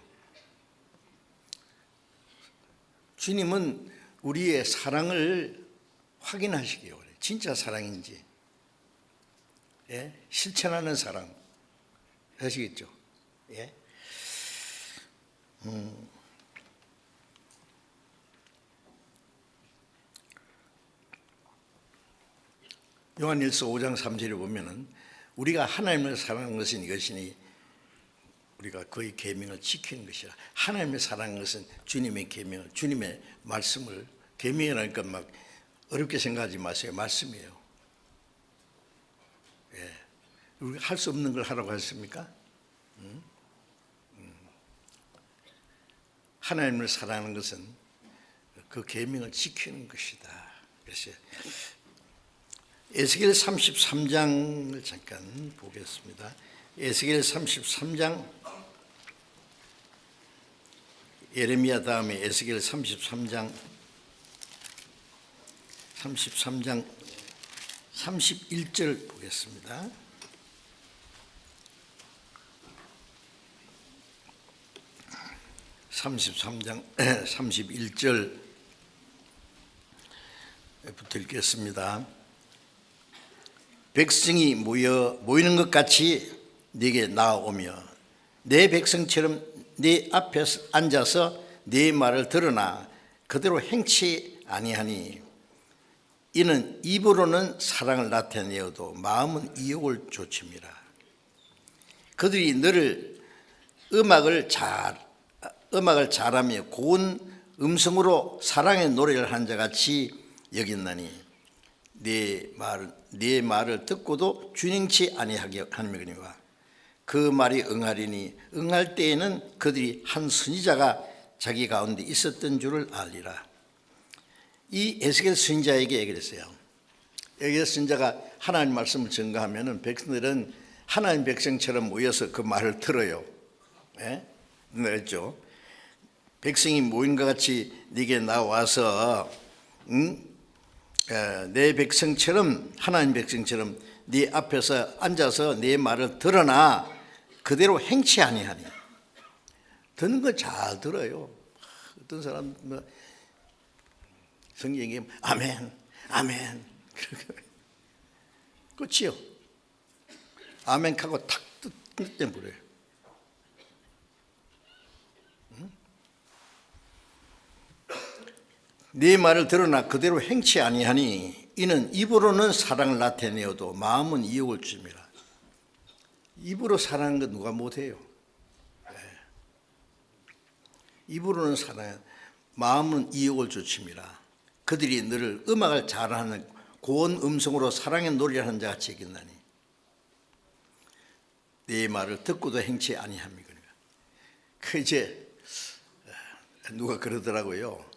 주님은 우리의 사랑을 확인하시기 원해요. 진짜 사랑인지, 실천하는 사랑, 아시겠죠? 요한일서 5장 3절에 보면은 우리가 하나님을 사랑하는 것은 이것이니 우리가 그의 계명을 지키는 것이라. 하나님을 사랑하는 것은 주님의 계명을, 주님의 말씀을, 계명이라니까 막 어렵게 생각하지 마세요. 말씀이에요. 우리가 할 수 없는 걸 하라고 했습니까? 하나님을 사랑하는 것은 그 계명을 지키는 것이다. 그래서 에스겔 33장을 잠깐 보겠습니다. 에스겔 33장, 예레미야 다음에 에스겔 33장 31절 보겠습니다. 33장 31절부터 읽겠습니다. 백성이 모이는 것 같이 네게 나아오며 내 백성처럼 네 앞에 앉아서 네 말을 들으나 그대로 행치 아니하니 이는 입으로는 사랑을 나타내어도 마음은 이욕을 조침이라. 그들이 너를 음악을 잘하며 고운 음성으로 사랑의 노래를 한 자같이 여겼나니 네 말을 듣고도 준행치 아니하게 하느니와 그 말이 응하리니 응할 때에는 그들이 한 선지자가 자기 가운데 있었던 줄을 알리라. 이 에스겔 선지자에게 그랬어요. 에스겔 선지자가 하나님 말씀을 전가하면은 백성들은 하나님 백성처럼 모여서 그 말을 들어요. 예? 그랬죠. 백성이 모인 것 같이 네게 나와서 내 백성처럼 하나님 백성처럼 네 앞에서 앉아서 네 말을 들으나 그대로 행치 아니하니. 듣는 거 잘 들어요. 어떤 사람 성경에 아멘 아멘 끝이요. 아멘 하고 탁 뜯어버려요. 네 말을 들으나 그대로 행치 아니하니 이는 입으로는 사랑을 나타내어도 마음은 이욕을 줍니다. 입으로 사랑하는 건 누가 못해요. 입으로는 사랑, 마음은 이욕을 주칩니다. 그들이 너를 음악을 잘하는 고운 음성으로 사랑의 노래를 하는 자같이 여겼나니 네 말을 듣고도 행치 아니합니까? 그 이제 누가 그러더라고요.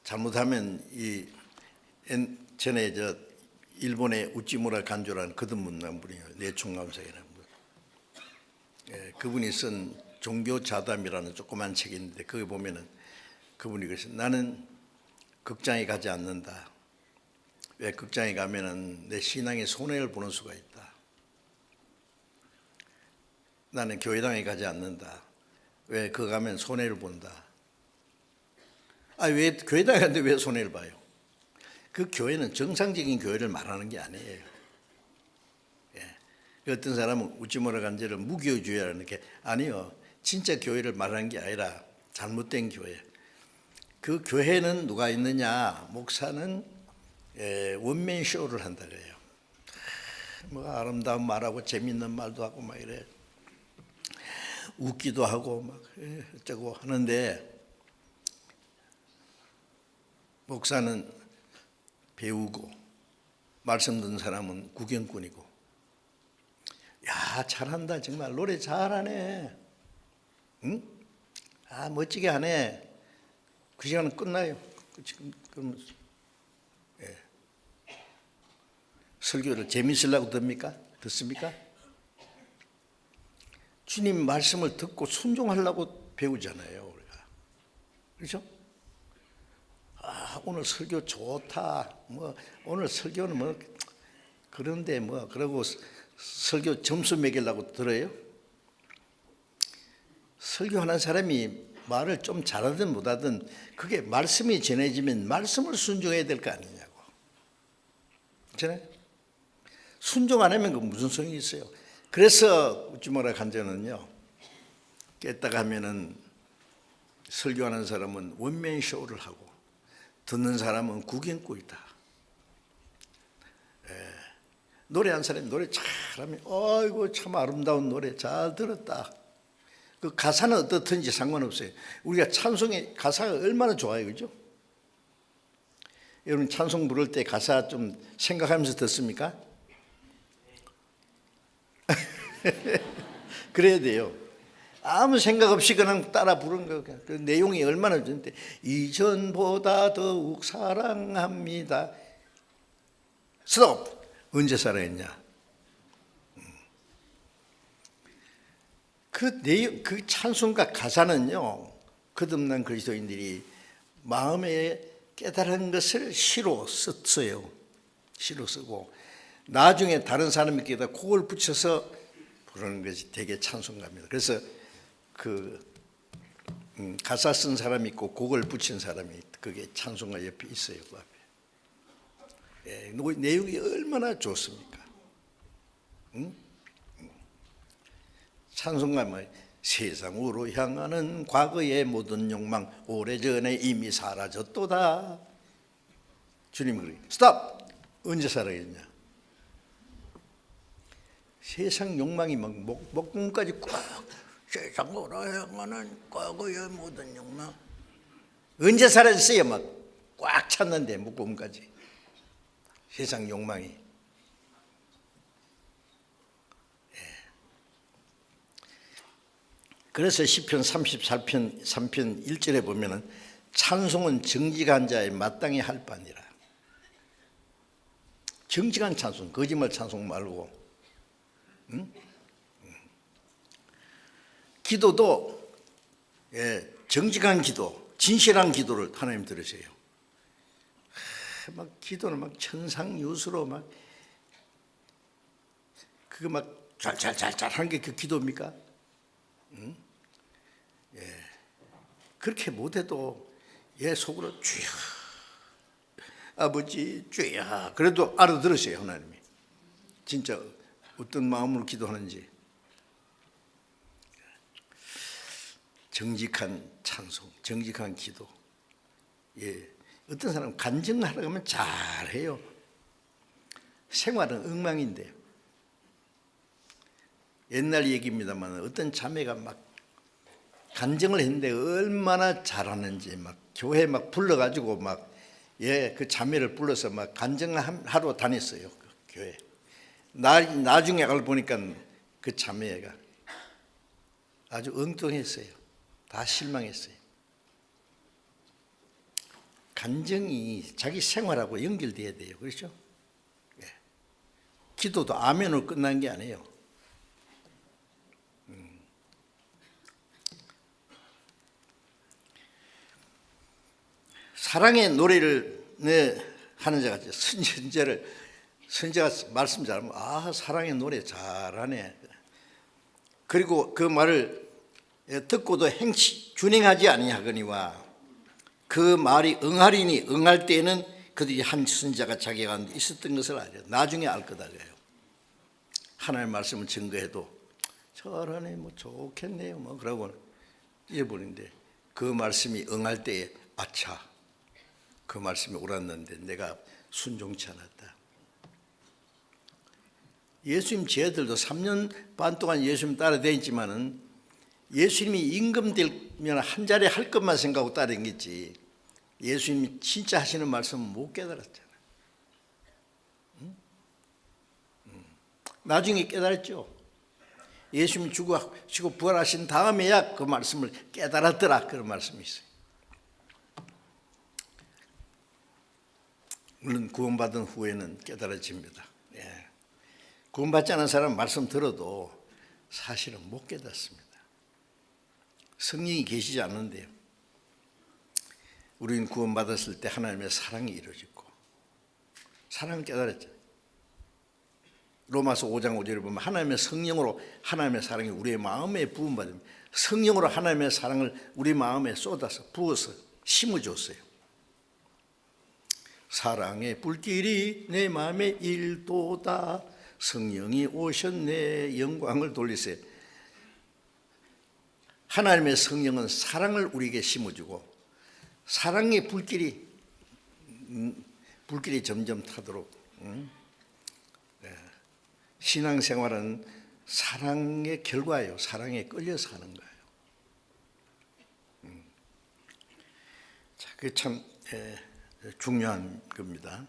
잘못하면 전에 일본의 우찌무라 간조라는 거듭문난 분이에요. 내충감사라는 분. 그분이 쓴 종교자담이라는 조그만 책이 있는데 거기 보면은 그분이 그랬어요. 나는 극장에 가지 않는다. 왜? 극장에 가면은 내 신앙에 손해를 보는 수가 있다. 나는 교회당에 가지 않는다. 왜? 그거 가면 손해를 본다. 왜 교회당에 가는데 왜 손해를 봐요? 그 교회는 정상적인 교회를 말하는 게 아니에요. 어떤 사람은 우찌무라 간제를 무교주의라는 게 아니요. 진짜 교회를 말하는 게 아니라 잘못된 교회. 그 교회는 누가 있느냐? 목사는 원맨 쇼를 한다 그래요. 뭐 아름다운 말하고 재밌는 말도 하고 막 이래. 웃기도 하고 막 어쩌고 하는데 목사는 배우고 말씀 듣는 사람은 구경꾼이고. 야, 잘한다. 정말 노래 잘하네. 응? 아, 멋지게 하네. 그 시간은 끝나요. 그럼 설교를 재밌으려고 듣습니까? 주님 말씀을 듣고 순종하려고 배우잖아요, 우리가. 그렇죠? 아, 오늘 설교 좋다. 오늘 설교는 그런데 그러고 설교 점수 매기려고 들어요? 설교하는 사람이 말을 좀 잘하든 못하든 그게 말씀이 전해지면 말씀을 순종해야 될 거 아니냐고. 그렇잖아요? 순종 안 하면 그 무슨 소용이 있어요? 그래서 우찌무라 간제는요, 깼다가 하면은 설교하는 사람은 원맨 쇼를 하고 듣는 사람은 구경꾼이다. 노래한 사람이 노래 잘하면 아이고 참 아름다운 노래 잘 들었다. 그 가사는 어떻든지 상관없어요. 우리가 찬송의 가사가 얼마나 좋아요, 그죠? 여러분 찬송 부를 때 가사 좀 생각하면서 듣습니까? 그래야 돼요. 아무 생각 없이 그냥 따라 부른 거. 그 내용이 얼마나 좋은데 이전보다 더욱 사랑합니다. 스톱. 언제 사랑했냐? 그 찬송가 가사는요, 거듭난 그리스도인들이 마음에 깨달은 것을 시로 썼어요. 시로 쓰고 나중에 다른 사람에게다 곡을 붙여서 부르는 것이 되게 찬송가입니다. 그래서 가사 쓴 사람이 있고 곡을 붙인 사람이 그게 찬송가 옆에 있어요. 그 앞에. 예, 내용이 얼마나 좋습니까? 찬송가 뭐 세상으로 향하는 과거의 모든 욕망 오래전에 이미 사라졌도다. 주님이 그래요. 스탑! 언제 사라졌냐? 세상 욕망이 막 목구멍까지 꽉 세상으로 향하는 과거의 모든 욕망 언제 사라졌어요? 막 꽉 찼는데 목구멍까지 세상 욕망이. 예. 그래서 시편 34편 3편 1절에 보면은 찬송은 정직한 자의 마땅히 할 바니라. 정직한 찬송, 거짓말 찬송 말고. 기도도 정직한 기도, 진실한 기도를 하나님 들으세요. 막 기도는 막 천상유수로 막 그거 막 잘 하는 게 그 기도입니까? 그렇게 못해도 속으로 주여 아버지 주여 그래도 알아들으세요. 하나님이 진짜 어떤 마음으로 기도하는지. 정직한 찬송, 정직한 기도. 어떤 사람은 간증하려고 하면 잘해요. 생활은 엉망인데. 옛날 얘기입니다만 어떤 자매가 막 간증을 했는데 얼마나 잘하는지 막 교회 막 불러가지고 막 그 자매를 불러서 막 간증하러 다녔어요. 그 교회. 나중에 알고 보니까 그 자매가 아주 엉뚱했어요. 다 실망했어요. 간증이 자기 생활하고 연결돼야 돼요. 그렇죠? 기도도 아멘으로 끝난 게 아니에요. 사랑의 노래를 하는 자가 선지자가 말씀 잘하면 사랑의 노래 잘하네. 그리고 그 말을 듣고도 준행하지 아니하거니와 그 말이 응하리니 응할 때에는 그들이 한 선지자가 자기 가운데 있었던 것을 알아요. 나중에 알 거다 그래요. 하나님의 말씀을 증거해도 잘하네 뭐 좋겠네요 뭐 그러고 잊어버리는데 그 말씀이 응할 때에 아차 그 말씀이 옳았는데 내가 순종치 않았다. 예수님 제자들도 3년 반 동안 예수님 따라다녔지만은 예수님이 임금되면 한 자리 할 것만 생각하고 따라다녔지 예수님이 진짜 하시는 말씀은 못 깨달았잖아요. 나중에 깨달았죠. 예수님이 죽으시고 부활하신 다음에야 그 말씀을 깨달았더라. 그런 말씀이 있어요. 물론 구원받은 후에는 깨달아집니다. 구원받지 않은 사람은 말씀 들어도 사실은 못 깨닫습니다. 성령이 계시지 않는데요. 우리는 구원받았을 때 하나님의 사랑이 이루어지고 사랑을 깨달았잖아요. 로마서 5장 5절에 보면 하나님의 성령으로 하나님의 사랑이 우리의 마음에 부음받으면 성령으로 하나님의 사랑을 우리 마음에 쏟아서 부어서 심어줬어요. 사랑의 불길이 내 마음에 일도다 성령이 오셨네 영광을 돌리세요. 하나님의 성령은 사랑을 우리에게 심어주고 사랑의 불길이 점점 타도록 신앙생활은 사랑의 결과예요. 사랑에 끌려서 하는 거예요. 자, 그게 참 중요한 겁니다.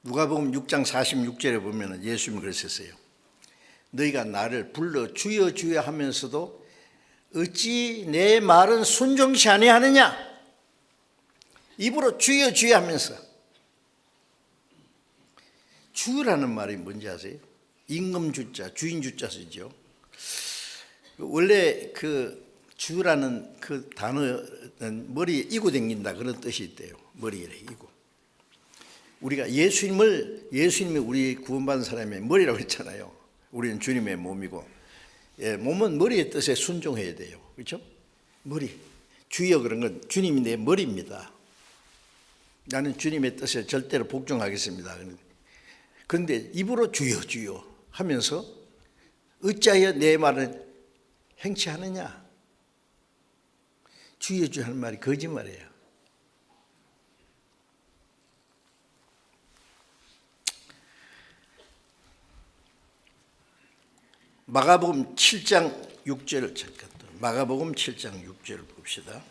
누가복음 6장 46절에 보면 예수님이 그러셨어요. 너희가 나를 불러 주여 주여 하면서도 어찌 내 말은 순종치 아니하느냐. 입으로 주여 주여 하면서. 주라는 말이 뭔지 아세요? 임금주자, 주인주자 쓰죠. 원래 그 주라는 그 단어는 머리에 이고 댕긴다 그런 뜻이 있대요. 머리에 이고. 우리가 예수님이 우리 구원받은 사람의 머리라고 했잖아요. 우리는 주님의 몸이고 몸은 머리의 뜻에 순종해야 돼요. 그렇죠? 머리. 주여 그런 건 주님이 내 머리입니다. 나는 주님의 뜻에 절대로 복종하겠습니다. 그런데 입으로 주여 주여 하면서 어찌하여 내 말을 행치하느냐? 주여 주여 하는 말이 거짓말이에요. 마가복음 7장 6절을 잠깐 마가복음 7장 6절을 봅시다.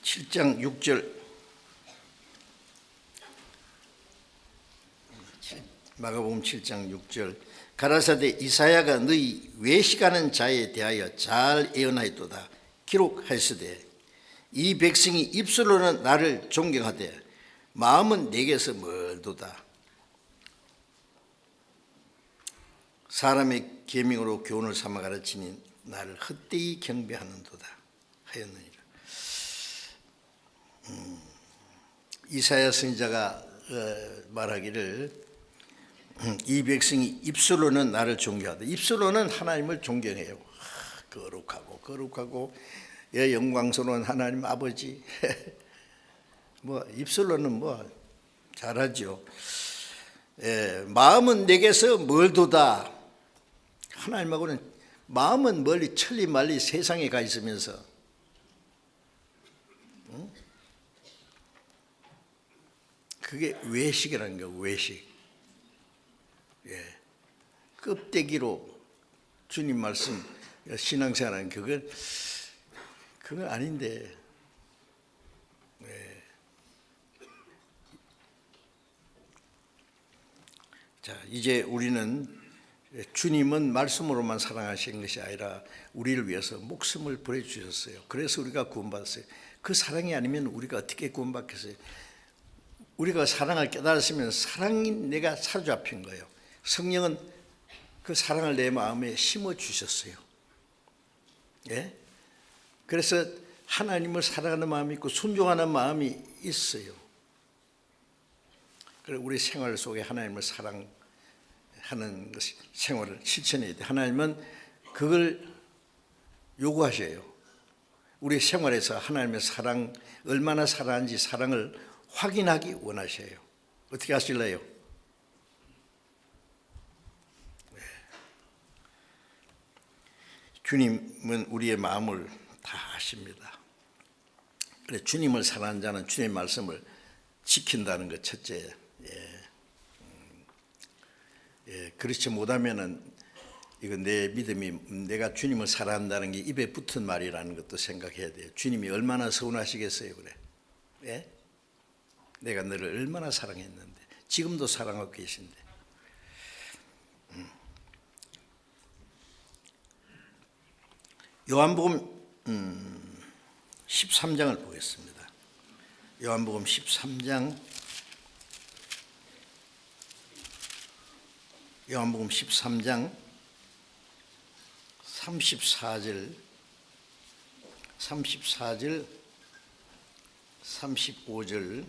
(7장 6절) 마가복음 7장 6절 가라사대 이사야가 너희 외식하는 자에 대하여 잘 예언하였도다. 기록하였으되 이 백성이 입술로는 나를 존경하되 마음은 내게서 멀도다. 사람의 계명으로 교훈을 삼아 가르치니 나를 헛되이 경배하는도다 하였느니라. 이사야 선지자가 말하기를 이 백성이 입술로는 나를 존경하다. 입술로는 하나님을 존경해요. 거룩하고 영광스러운 하나님 아버지. 뭐 입술로는 뭐 잘하죠. 마음은 내게서 멀도다. 하나님하고는 마음은 멀리 천리 말리 세상에 가 있으면서 그게 외식이라는 거예요. 외식. 껍데기로 주님 말씀 신앙생활하는 그건 아닌데. 자, 이제 우리는 주님은 말씀으로만 사랑하신 것이 아니라 우리를 위해서 목숨을 버려주셨어요. 그래서 우리가 구원받았어요. 그 사랑이 아니면 우리가 어떻게 구원받겠어요? 우리가 사랑을 깨달았으면 사랑이 내가 사로잡힌 거예요. 성령은 그 사랑을 내 마음에 심어주셨어요. 그래서 하나님을 사랑하는 마음이 있고 순종하는 마음이 있어요. 그래서 우리 생활 속에 하나님을 사랑하는 생활을 실천해야 돼. 하나님은 그걸 요구하셔요. 우리 생활에서 하나님의 사랑, 얼마나 사랑하는지 사랑을 확인하기 원하셔요. 어떻게 하실래요? 주님은 우리의 마음을 다 아십니다. 그래, 주님을 사랑하는 자는 주님의 말씀을 지킨다는 것 첫째. 그렇지 못하면은 이거 내 믿음이 내가 주님을 사랑한다는 게 입에 붙은 말이라는 것도 생각해야 돼요. 주님이 얼마나 서운하시겠어요, 그래? 내가 너를 얼마나 사랑했는데 지금도 사랑하고 계신데. 요한복음 13장을 보겠습니다. 요한복음 13장 요한복음 13장 34절 35절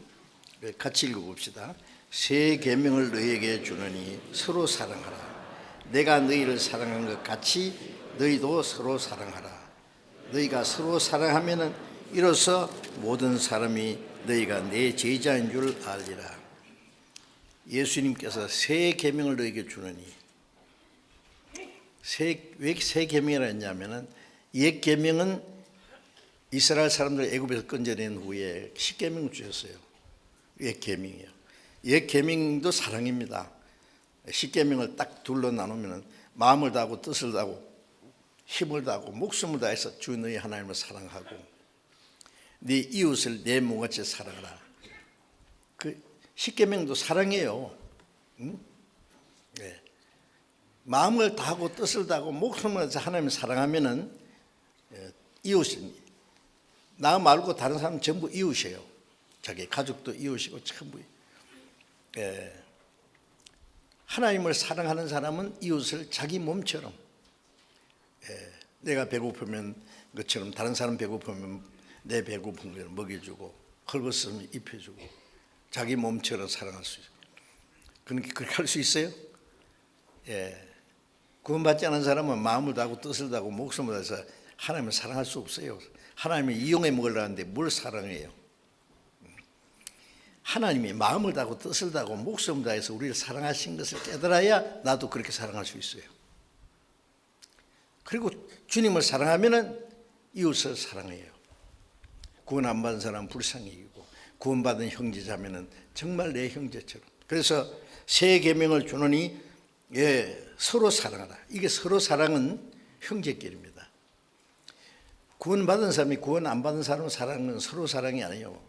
같이 읽어봅시다. 새 계명을 너희에게 주노니 서로 사랑하라. 내가 너희를 사랑한 것 같이 너희도 서로 사랑하라. 너희가 서로 사랑하면은 이로써 모든 사람이 너희가 내 제자인 줄 알리라. 예수님께서 새 계명을 너희에게 주노니, 왜 새 계명이라 했냐면은 옛 계명은 이스라엘 사람들 애굽에서 건져낸 후에 십계명을 주셨어요. 옛 계명이요. 옛 계명도 사랑입니다. 십계명을 딱 둘로 나누면은 마음을 다하고 뜻을 다하고 힘을 다하고 목숨을 다해서 주 너희 하나님을 사랑하고 네 이웃을 내 몸같이 사랑하라. 그 십계명도 사랑이에요. 마음을 다하고 뜻을 다하고 목숨을 다해서 하나님을 사랑하면은 이웃이 나 말고 다른 사람 전부 이웃이에요. 자기 가족도 이웃이고 전부. 하나님을 사랑하는 사람은 이웃을 자기 몸처럼, 내가 배고프면 것처럼 다른 사람 배고프면 내 배고픈 걸 먹여주고 헐벗으면 입혀주고 자기 몸처럼 사랑할 수 있어요. 그렇게 할 수 있어요? 예. 구원받지 않은 사람은 마음을 다하고 뜻을 다하고 목숨을 다해서 하나님을 사랑할 수 없어요. 하나님을 이용해 먹으려는데 뭘 사랑해요? 하나님이 마음을 다하고 뜻을 다하고 목숨을 다해서 우리를 사랑하신 것을 깨달아야 나도 그렇게 사랑할 수 있어요. 그리고 주님을 사랑하면은 이웃을 사랑해요. 구원 안 받은 사람은 불쌍히 여기고 구원받은 형제자매는 정말 내 형제처럼. 그래서 새 계명을 주노니 서로 사랑하라. 이게 서로 사랑은 형제끼리입니다. 구원받은 사람이 구원 안 받은 사람을 사랑하는 서로 사랑이 아니에요.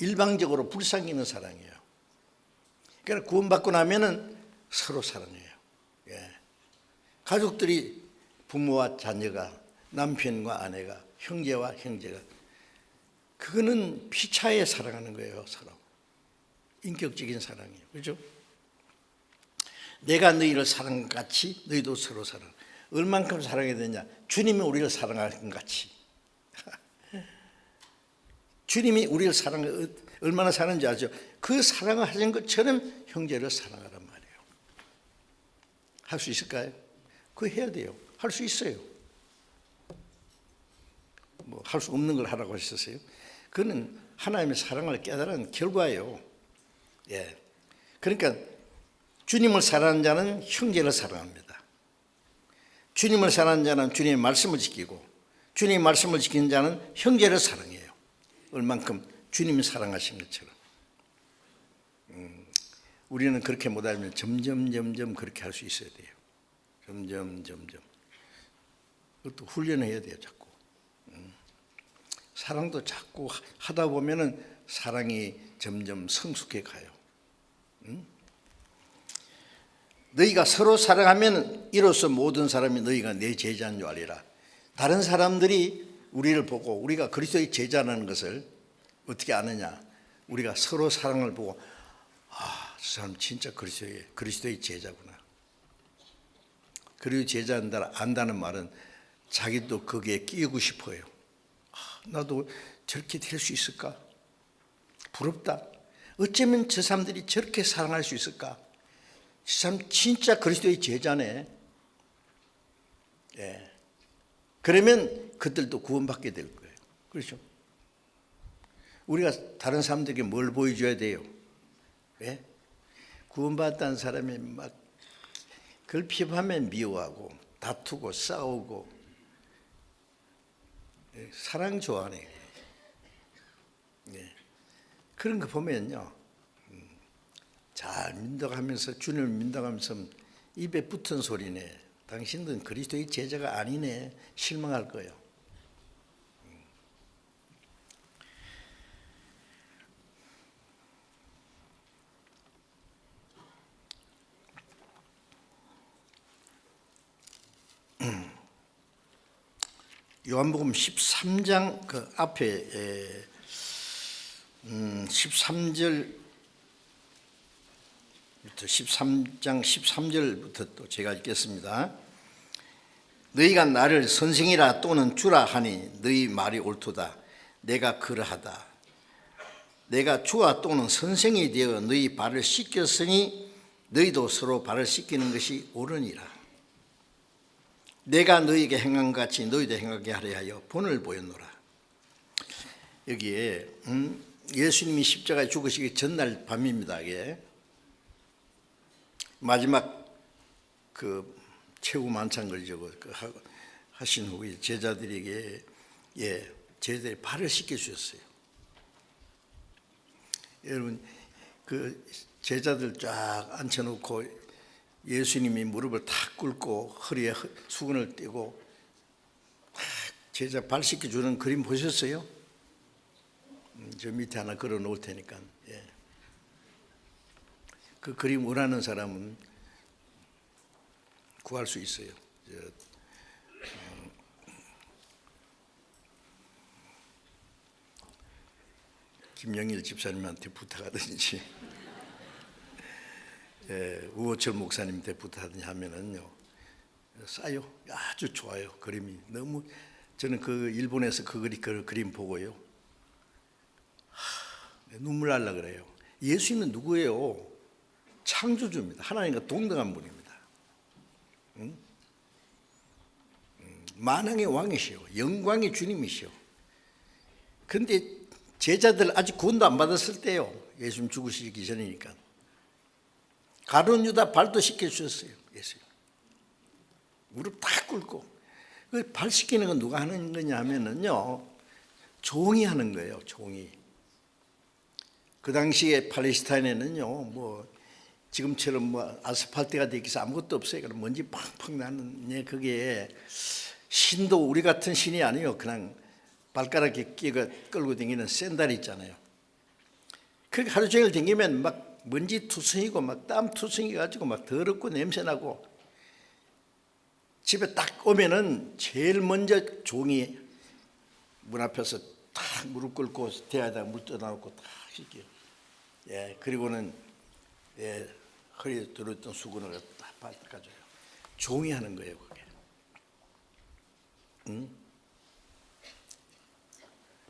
일방적으로 불쌍히 있는 사랑이에요. 그러니까 구원받고 나면은 서로 사랑해요. 가족들이 부모와 자녀가 남편과 아내가 형제와 형제가 그거는 피차에 사랑하는 거예요. 서로 인격적인 사랑이에요. 그렇죠? 내가 너희를 사랑한 것 같이 너희도 서로 사랑. 얼만큼 사랑해야 되냐? 주님이 우리를 사랑하는 것 같이. 주님이 우리를 얼마나 사랑하는지 아죠? 그 사랑을 하신 것처럼 형제를 사랑하란 말이에요. 할 수 있을까요? 그거 해야 돼요. 할 수 있어요. 뭐 할 수 없는 걸 하라고 하셨어요? 그거는 하나님의 사랑을 깨달은 결과예요. 그러니까 주님을 사랑하는 자는 형제를 사랑합니다. 주님을 사랑하는 자는 주님의 말씀을 지키고 주님의 말씀을 지키는 자는 형제를 사랑해요. 얼만큼 주님이 사랑하신 것처럼. 우리는 그렇게 못하면 점점 그렇게 할 수 있어야 돼요. 점점. 그것도 훈련해야 돼요, 자꾸. 사랑도 자꾸 하다 보면은 사랑이 점점 성숙해 가요. 너희가 서로 사랑하면 이로써 모든 사람이 너희가 내 제자인 줄 알리라. 다른 사람들이 우리를 보고 우리가 그리스도의 제자라는 것을 어떻게 아느냐? 우리가 서로 사랑을 보고 저 사람 진짜 그리스도의 제자구나. 그리고 제자한다 안다는 말은 자기도 거기에 끼우고 싶어요. 나도 저렇게 될 수 있을까? 부럽다. 어쩌면 저 사람들이 저렇게 사랑할 수 있을까? 저 사람 진짜 그리스도의 제자네. 그러면 그들도 구원받게 될 거예요. 그렇죠? 우리가 다른 사람들에게 뭘 보여줘야 돼요? 구원받았다는 사람이 막 그걸 피부하면 미워하고 다투고 싸우고 사랑 좋아하네. 그런 거 보면요, 잘 민다하면서 주님을 민다하면서 입에 붙은 소리네. 당신들은 그리스도의 제자가 아니네. 실망할 거예요. 요한복음 13장 그 앞에 13장 13절부터 또 제가 읽겠습니다. 너희가 나를 선생이라 또는 주라 하니 너희 말이 옳도다. 내가 그러하다. 내가 주와 또는 선생이 되어 너희 발을 씻겼으니 너희도 서로 발을 씻기는 것이 옳으니라. 내가 너희에게 행한 것 같이 너희도 행하게 하려 하여 본을 보였노라. 여기에 예수님이 십자가에 죽으시기 전날 밤입니다. 이게 마지막 그 최후 만찬을 하신 후에 제자들에게 제자들이 발을 씻겨 주셨어요. 여러분 그 제자들 쫙 앉혀놓고 예수님이 무릎을 탁 꿇고 허리에 수건을 떼고 제자 발 씻겨주는 그림 보셨어요? 저 밑에 하나 걸어 놓을 테니까. 그 그림 원하는 사람은 구할 수 있어요. 김영일 집사님한테 부탁하든지 우호철 목사님한테 부탁하든지 하면은요 싸요. 아주 좋아요. 그림이 너무 저는 그 일본에서 그 그림 보고요 눈물 날라 그래요. 예수님은 누구예요? 창조주입니다. 하나님과 동등한 분입니다. 만왕의 왕이시오. 영광의 주님이시오. 그런데 제자들 아직 구원도 안 받았을 때요. 예수님 죽으시기 전이니까. 가룟 유다 발도 씻겨주셨어요. 예수님. 무릎 딱 꿇고. 그 발 씻기는 건 누가 하는 거냐 하면은요. 종이 하는 거예요. 종이. 그 당시에 팔레스타인에는요. 뭐 지금처럼 뭐 아스팔트가 되어 있어서 아무것도 없어요. 그럼 먼지 팡팡 나는 그게 신도 우리 같은 신이 아니에요. 그냥 발가락에 끼고 끌고 다니는 샌들 있잖아요. 그게 하루 종일 다니면 막 먼지 투성이고 막 땀 투성이 가지고 막 더럽고 냄새나고 집에 딱 오면은 제일 먼저 종이 문 앞에서 탁 무릎 꿇고 대야에다가 물 떠나놓고 탁 씻겨요. 예, 그리고는 허리에 들어있던 수건을 딱 닦아줘요. 종이 하는 거예요, 그게.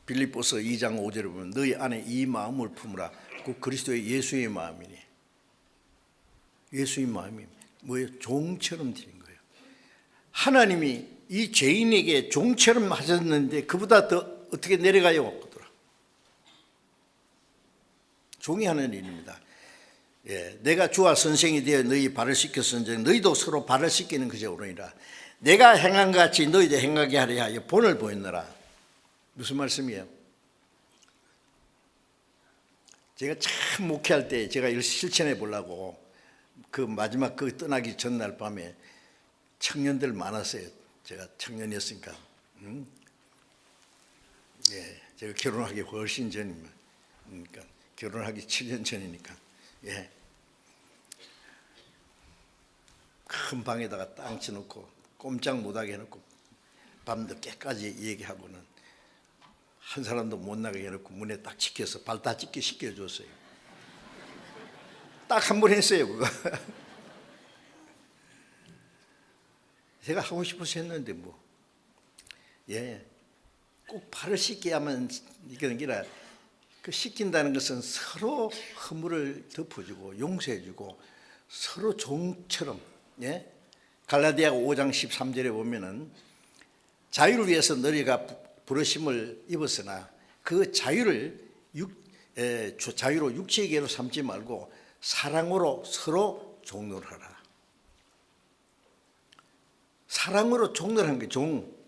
빌립보서 2장 5절에 보면 너희 안에 이 마음을 품으라. 그 그리스도의 예수의 마음이니. 예수의 마음이 뭐예요? 종처럼 드린 거예요. 하나님이 이 죄인에게 종처럼 하셨는데 그보다 더 어떻게 내려가요? 종이 하는 일입니다. 예, 내가 주와 선생이 되어 너희 발을 씻겼은즉 너희도 서로 발을 씻기는 그저 오르니라. 내가 행한 같이 너희도 행하게 하려 하여 본을 보였노라. 무슨 말씀이에요? 제가 참 목회할 때 제가 이걸 실천해 보려고 그 마지막 그 떠나기 전날 밤에 청년들 많았어요. 제가 청년이었으니까. 예, 제가 결혼하기 훨씬 전이니까. 그러니까 결혼하기 7년 전이니까. 예. 큰 방에다가 땅 쳐놓고 꼼짝 못하게 해놓고 밤늦게까지 얘기하고는 한 사람도 못 나가게 해놓고 문에 딱 지켜서 발 다 찢게 시켜줬어요. 딱 한 번 했어요 그거. 제가 하고 싶어서 했는데 뭐. 예. 꼭 발을 씻겨야만 이게 아니라 그 씻긴다는 것은 서로 허물을 덮어주고 용서해주고 서로 종처럼. 예? 갈라디아 5장 13절에 보면은 자유를 위해서 너희가 부르심을 입었으나 그 자유로 육체의 계로 삼지 말고 사랑으로 서로 종노하라. 사랑으로 종노하는 게 종.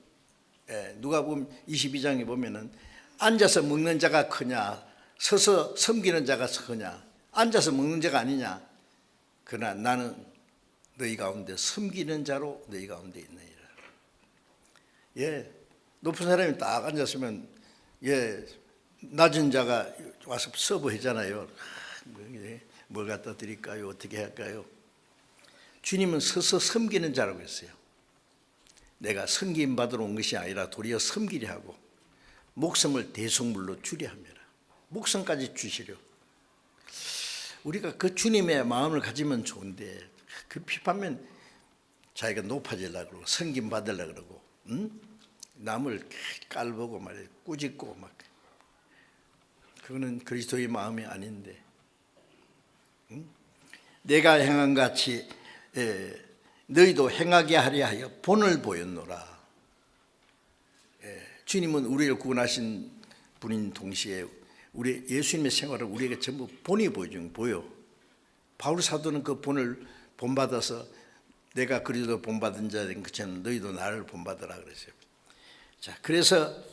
예, 누가 보면 22장에 보면은 앉아서 먹는 자가 크냐 서서 섬기는 자가 크냐. 앉아서 먹는 자가 아니냐. 그러나 나는 너희 가운데 섬기는 자로 너희 가운데 있느니라. 예, 높은 사람이 딱 앉았으면 예, 낮은 자가 와서 서버하잖아요. 뭘 갖다 드릴까요? 어떻게 할까요? 주님은 서서 섬기는 자라고 했어요. 내가 섬김 받으러 온 것이 아니라 도리어 섬기려 하고 목숨을 대속물로 주려 합니다. 목숨까지 주시려. 우리가 그 주님의 마음을 가지면 좋은데 급히하면 자기가 높아지려고 그러고 섬김 받으려고 그러고 남을 깔보고 말이야 꾸짖고 막 그거는 그리스도의 마음이 아닌데 내가 행한 같이 너희도 행하게 하려 하여 본을 보였노라. 주님은 우리를 구원하신 분인 동시에 우리 예수님의 생활을 우리에게 전부 본이 보여. 바울 사도는 그 본을 본받아서 내가 그리스도 본받은 자인 것처럼 너희도 나를 본받으라 그랬어요. 자, 그래서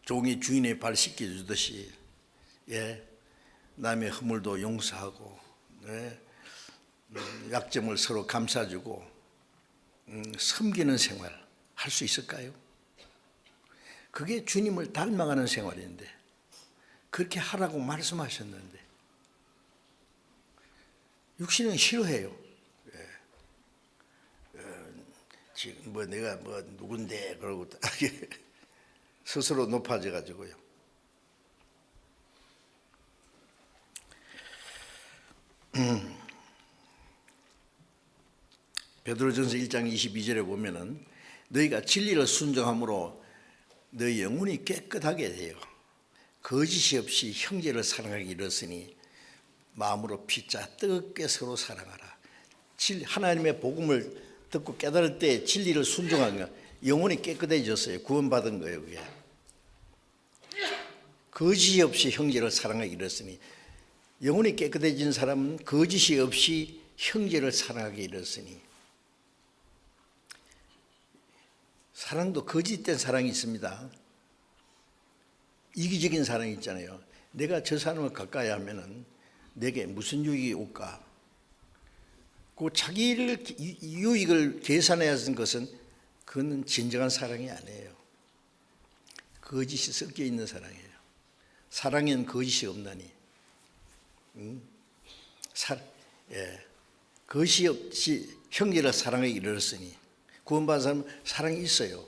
종이 주인의 발 씻겨주듯이 남의 허물도 용서하고 약점을 서로 감싸주고 섬기는 생활 할 수 있을까요? 그게 주님을 닮아가는 생활인데 그렇게 하라고 말씀하셨는데 육신은 싫어해요. 지금 뭐 내가 뭐 누군데 그러고 스스로 높아져 가지고요. 베드로전서 1장 22절에 보면은 너희가 진리를 순종함으로 너 영혼이 깨끗하게 돼요. 거짓이 없이 형제를 사랑하기 이르렀으니 마음으로 피자 뜨겁게 서로 사랑하라. 하나님의 복음을 듣고 깨달을 때 진리를 순종하면 영혼이 깨끗해졌어요. 구원받은 거예요. 그게 거짓이 없이 형제를 사랑하기 이르렀으니, 영혼이 깨끗해진 사람은 거짓이 없이 형제를 사랑하기 이르렀으니. 사랑도 거짓된 사랑이 있습니다. 이기적인 사랑이 있잖아요. 내가 저 사람을 가까이 하면은 내게 무슨 유익이 올까? 그 자기를 유익을 계산해야 하는 것은 그건 진정한 사랑이 아니에요. 거짓이 섞여 있는 사랑이에요. 사랑에는 거짓이 없나니. 거짓이 없이 형제를 사랑하기 이르렀으니. 구원받은 사람은 사랑이 있어요.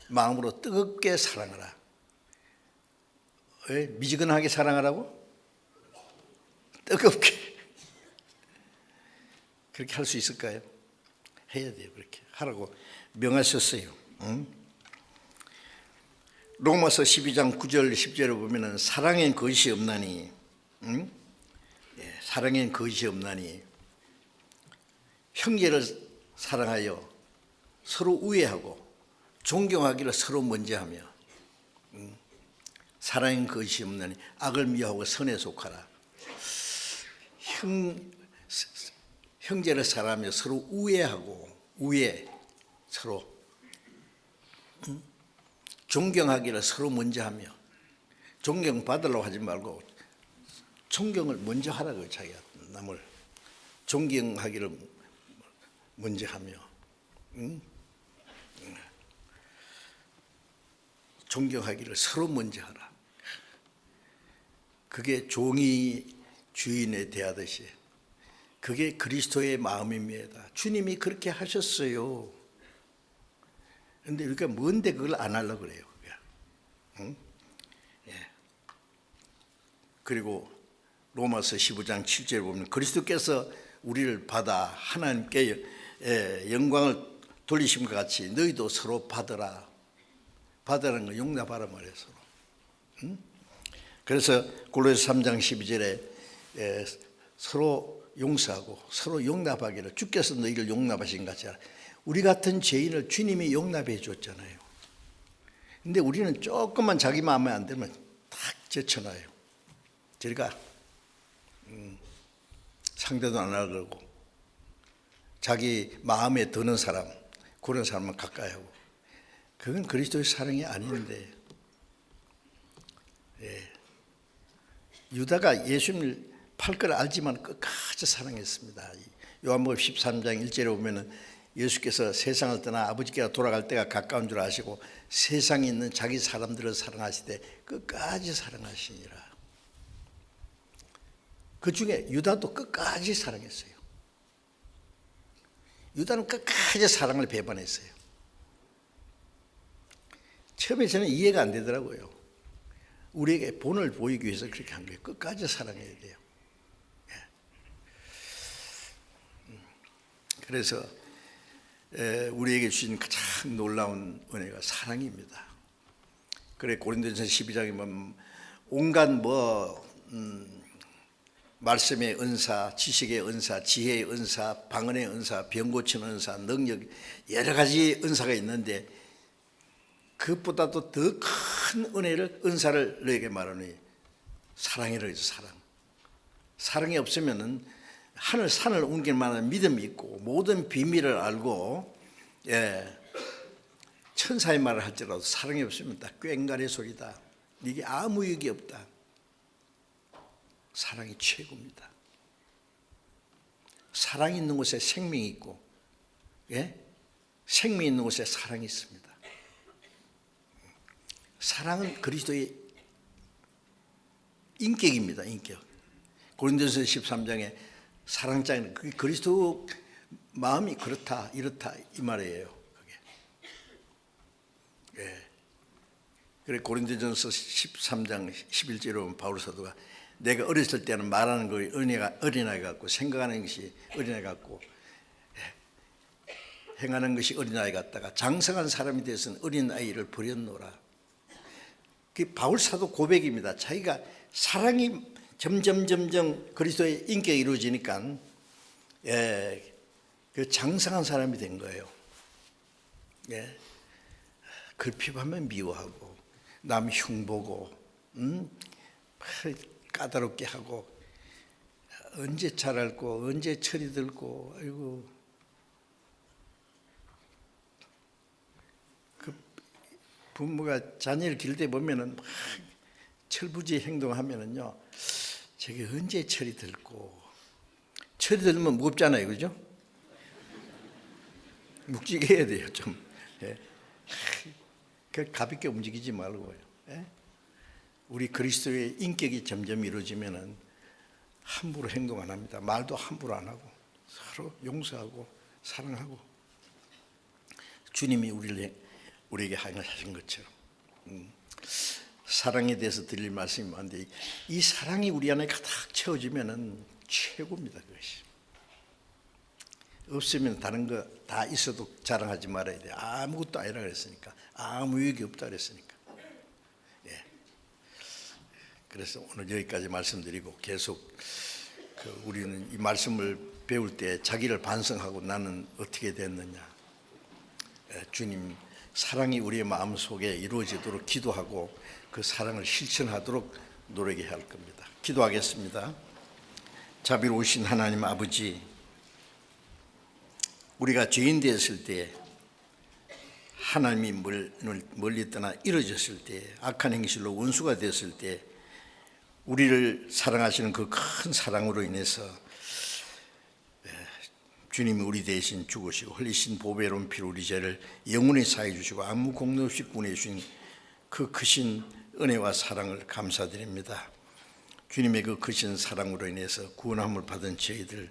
마음으로 뜨겁게 사랑하라. 왜? 미지근하게 사랑하라고? 뜨겁게. 그렇게 할 수 있을까요? 해야 돼요. 그렇게 하라고 명하셨어요. 로마서 12장 9절 10절을 보면은 사랑엔 거짓이 없나니, 사랑엔 거짓이 없나니 형제를 사랑하여 서로 우애하고 존경하기를 서로 먼저 하며, 사랑엔 거짓이 없나니 악을 미워하고 선에 속하라. 형제를 사랑하며 서로 우애하고, 서로 존경하기를 서로 먼저 하며, 존경받으려고 하지 말고 존경을 먼저 하라고요. 자기가 남을 존경하기를 먼저 하며, 존경하기를 서로 먼저 하라. 그게 종이 주인에 대하듯이 그게 그리스도의 마음입니다. 주님이 그렇게 하셨어요. 그런데 우리가 뭔데 그걸 안 하려고 그래요. 그리고 로마서 15장 7절에 보면 그리스도께서 우리를 받아 하나님께 영광을 돌리신 것 같이 너희도 서로 받으라. 받으라는 거 용납하라 말이에요. 서로. 그래서 골로새 3장 12절에 서로 용서하고 서로 용납하기를 주께서 너희를 용납하신 같이 하라. 우리 같은 죄인을 주님이 용납해 줬잖아요. 근데 우리는 조금만 자기 마음에 안 들면 탁 제쳐놔요. 저리가 상대도 안 하려고 자기 마음에 드는 사람, 그런 사람만 가까이 하고, 그건 그리스도의 사랑이 아닌데. 유다가 예수님을 팔 걸 알지만 끝까지 사랑했습니다. 요한복음 13장 1절에 보면은 예수께서 세상을 떠나 아버지께로 돌아갈 때가 가까운 줄 아시고 세상에 있는 자기 사람들을 사랑하시되 끝까지 사랑하시니라. 그 중에 유다도 끝까지 사랑했어요. 유다는 끝까지 사랑을 배반했어요. 처음에 저는 이해가 안 되더라고요. 우리에게 본을 보이기 위해서 그렇게 한 거예요. 끝까지 사랑해야 돼요. 그래서 우리에게 주신 가장 놀라운 은혜가 사랑입니다. 그래 고린도전서 12장에 보면 온갖 말씀의 은사, 지식의 은사, 지혜의 은사, 방언의 은사, 병 고치는 은사, 능력, 여러 가지 은사가 있는데 그것보다도 더 큰 은사를 너에게 말하니 사랑이라 해서 사랑. 사랑이 없으면은 하늘 산을 옮길 만한 믿음이 있고 모든 비밀을 알고 천사의 말을 할지라도 사랑이 없으면 다 꽹과리 소리다. 이게 아무 유익이 없다. 사랑이 최고입니다. 사랑이 있는 곳에 생명이 있고, 생명이 있는 곳에 사랑이 있습니다. 사랑은 그리스도의 인격입니다. 인격. 고린도전서 13장에 사랑장에는 그게 그리스도 마음이 그렇다 이렇다 이 말이에요. 그게. 그래 고린도전서 13장 11절에 보면 바울 사도가 내가 어렸을 때는 말하는 거 어린아이 같고 생각하는 것이 어린아이 같고 행하는 것이 어린아이 같다가 장성한 사람이 되어서는 어린아이를 버렸노라. 그 바울사도 고백입니다. 자기가 사랑이 점점 그리스도의 인격이 이루어지니까 그 장성한 사람이 된 거예요. 글핍하면 미워하고 남 흉보고 까다롭게 하고 언제 잘할고 언제 철이 들고 아이고 그 부모가 자녀를 기를 때 보면은 막 철부지 행동하면은요 저게 언제 철이 들고 철이 들면 무겁잖아요, 그죠? 묵직해야 돼요 좀. 그 가볍게 움직이지 말고요. 우리 그리스도의 인격이 점점 이루어지면은 함부로 행동 안 합니다. 말도 함부로 안 하고 서로 용서하고 사랑하고 주님이 우리에게 하신 것처럼 사랑에 대해서 드릴 말씀이 많은데 이 사랑이 우리 안에 가득 채워지면은 최고입니다. 그것이 없으면 다른 거 다 있어도 자랑하지 말아야 돼. 아무것도 아니라 그랬으니까 아무 유익이 없다 그랬으니까. 그래서 오늘 여기까지 말씀드리고 계속 우리는 이 말씀을 배울 때 자기를 반성하고 나는 어떻게 됐느냐. 주님 사랑이 우리의 마음속에 이루어지도록 기도하고 그 사랑을 실천하도록 노력해야 할 겁니다. 기도하겠습니다. 자비로우신 하나님 아버지, 우리가 죄인 되었을 때 하나님이 멀리 떠나 이루어졌을 때 악한 행실로 원수가 되었을 때 우리를 사랑하시는 그 큰 사랑으로 인해서 주님이 우리 대신 죽으시고 흘리신 보배로운 피로 우리 죄를 영원히 사해 주시고 아무 공로 없이 구원해 주신 그 크신 은혜와 사랑을 감사드립니다. 주님의 그 크신 사랑으로 인해서 구원함을 받은 저희들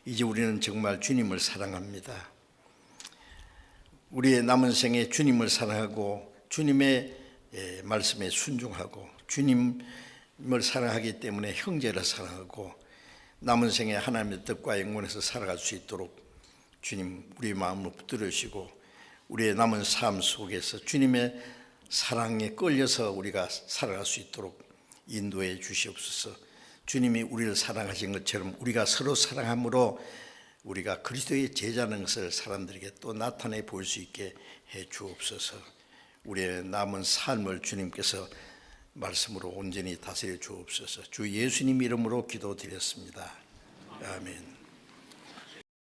이제 우리는 정말 주님을 사랑합니다. 우리의 남은 생에 주님을 사랑하고 주님의 말씀에 순종하고 주님을 사랑하기 때문에 형제를 사랑하고 남은 생에 하나님의 뜻과 영원에서 살아갈 수 있도록 주님 우리의 마음을 붙들어 주시고 우리의 남은 삶 속에서 주님의 사랑에 끌려서 우리가 살아갈 수 있도록 인도해 주시옵소서. 주님이 우리를 사랑하신 것처럼 우리가 서로 사랑함으로 우리가 그리스도의 제자라는 것을 사람들에게 또 나타내 볼 수 있게 해 주옵소서. 우리의 남은 삶을 주님께서 말씀으로 온전히 다스려 주옵소서. 주 예수님 이름으로 기도드렸습니다. 아멘.